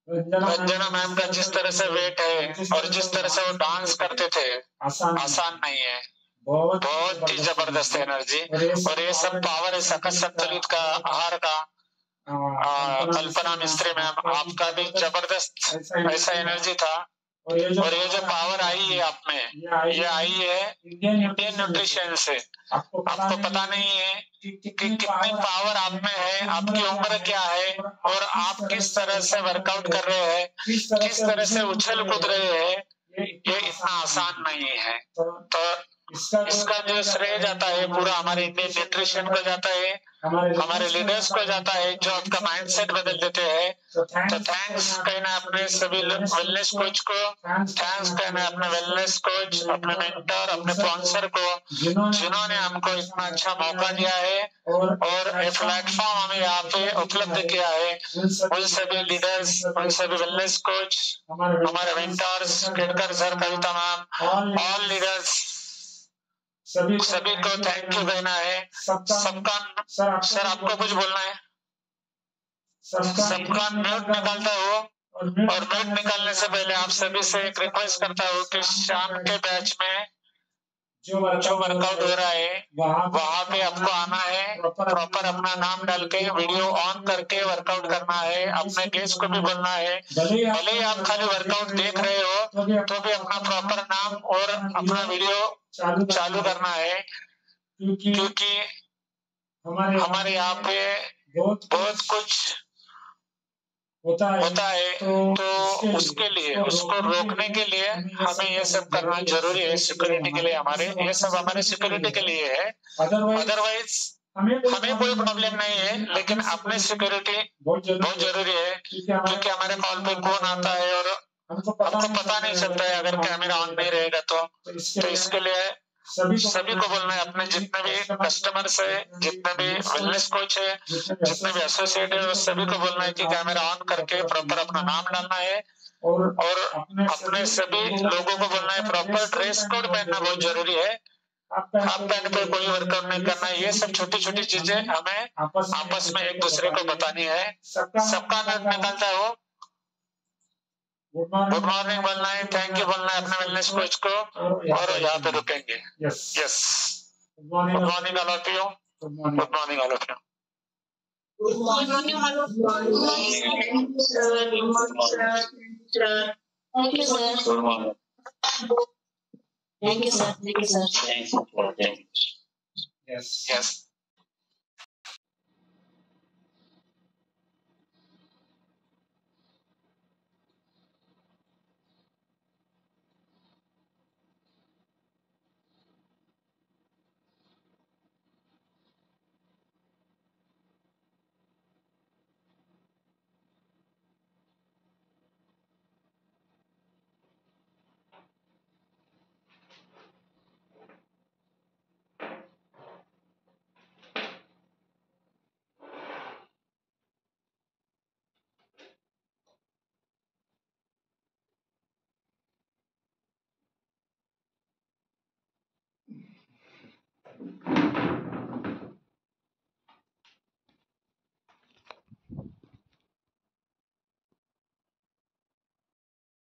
Speaker 1: रंजना मैम का जिस तरह से वेट है और जिस तरह से वो डांस करते थे, आसान नहीं है, बहुत ही जबरदस्त एनर्जी, और ये सब पावर है सकत संतुलित का आहार का। कल्पना मिस्त्री मैम, आपका भी जबरदस्त ऐसा एनर्जी था, और ये जो पावर आई है आप में, ये आई है इंडियन न्यूट्रिशन से। आपको पता नहीं है कि कितनी पावर आप में है, आपकी उम्र क्या है, और आप किस तरह से वर्कआउट कर रहे हैं, किस तरह से उछल कूद रहे हैं, ये इतना आसान नहीं है। तो इसका जो श्रेय जाता है पूरा हमारे इंडियन न्यूट्रिशन को जाता है, हमारे लीडर्स को जाता है, जो आपका माइंडसेट बदल देते हैं। तो थैंक्स कहना अपने सभी वेलनेस कोच को, थैंक्स कहना अपने वेलनेस कोच, अपने मेंटर, अपने स्पॉन्सर को, जिन्होंने हमको इतना अच्छा मौका दिया है और ये प्लेटफॉर्म हमें यहाँ पे उपलब्ध किया है। उन सभी लीडर्स, उन सभी वेलनेस कोच, हमारे मेंटर्स, केटकर सर, कविता मैम, ऑल लीडर्स, सभी को थैंक यू कहना है। सबका सर आपको कुछ बोलना है? सबका म्यूट निकालता हूँ, और म्यूट निकालने से पहले आप सभी से एक रिक्वेस्ट करता हूँ कि शाम के बैच में जो वर्कआउट हो रहा है वहाँ पे आपको आना है, प्रॉपर अपना नाम डाल के वीडियो ऑन करके वर्कआउट करना है, अपने गेस्ट को भी बोलना है। भले ही आप खाली वर्कआउट देख रहे हो तो भी अपना प्रॉपर नाम और अपना वीडियो चालू करना है, क्योंकि हमारे यहाँ पे बहुत कुछ होता है, तो उसके लिए, उसको रोकने के लिए हमें ये सब करना जरूरी है। सिक्योरिटी के लिए हमारे, ये सब हमारे सिक्योरिटी के लिए है, अदरवाइज हमें कोई प्रॉब्लम नहीं है, लेकिन अपने सिक्योरिटी बहुत जरूरी है, क्योंकि हमारे कॉल पे कौन आता है और हमको पता नहीं चलता है अगर कैमरा ऑन नहीं रहेगा तो इसके लिए सभी को बोलना है, अपने जितने भी कस्टमर्स है, जितने भी वेलनेस कोच है, जितने भी एसोसिएट है, सभी को बोलना है कि कैमरा ऑन करके प्रॉपर अपना नाम डालना है, और अपने सभी लोगों को बोलना है प्रॉपर ड्रेस कोड पहनना बहुत जरूरी है। हाफ पैंट पे कोई वर्कआउट नहीं करना है। ये सब छोटी छोटी चीजें हमें आपस में एक दूसरे को बतानी है। सबका नोट निकालता है वो। गुड मॉर्निंग बोलना है, थैंक यू बोलना है अपने वेलनेस कोच को, और यहाँ पे रुकेंगे। Yes, good morning all of you, good morning all of you.
Speaker 5: Good morning, hello. Thank you, sir. Good morning, sir. Thank you, sir.
Speaker 8: Good morning.
Speaker 5: Thank you, sir. Thank you, sir.
Speaker 8: Thanks.
Speaker 1: Yes.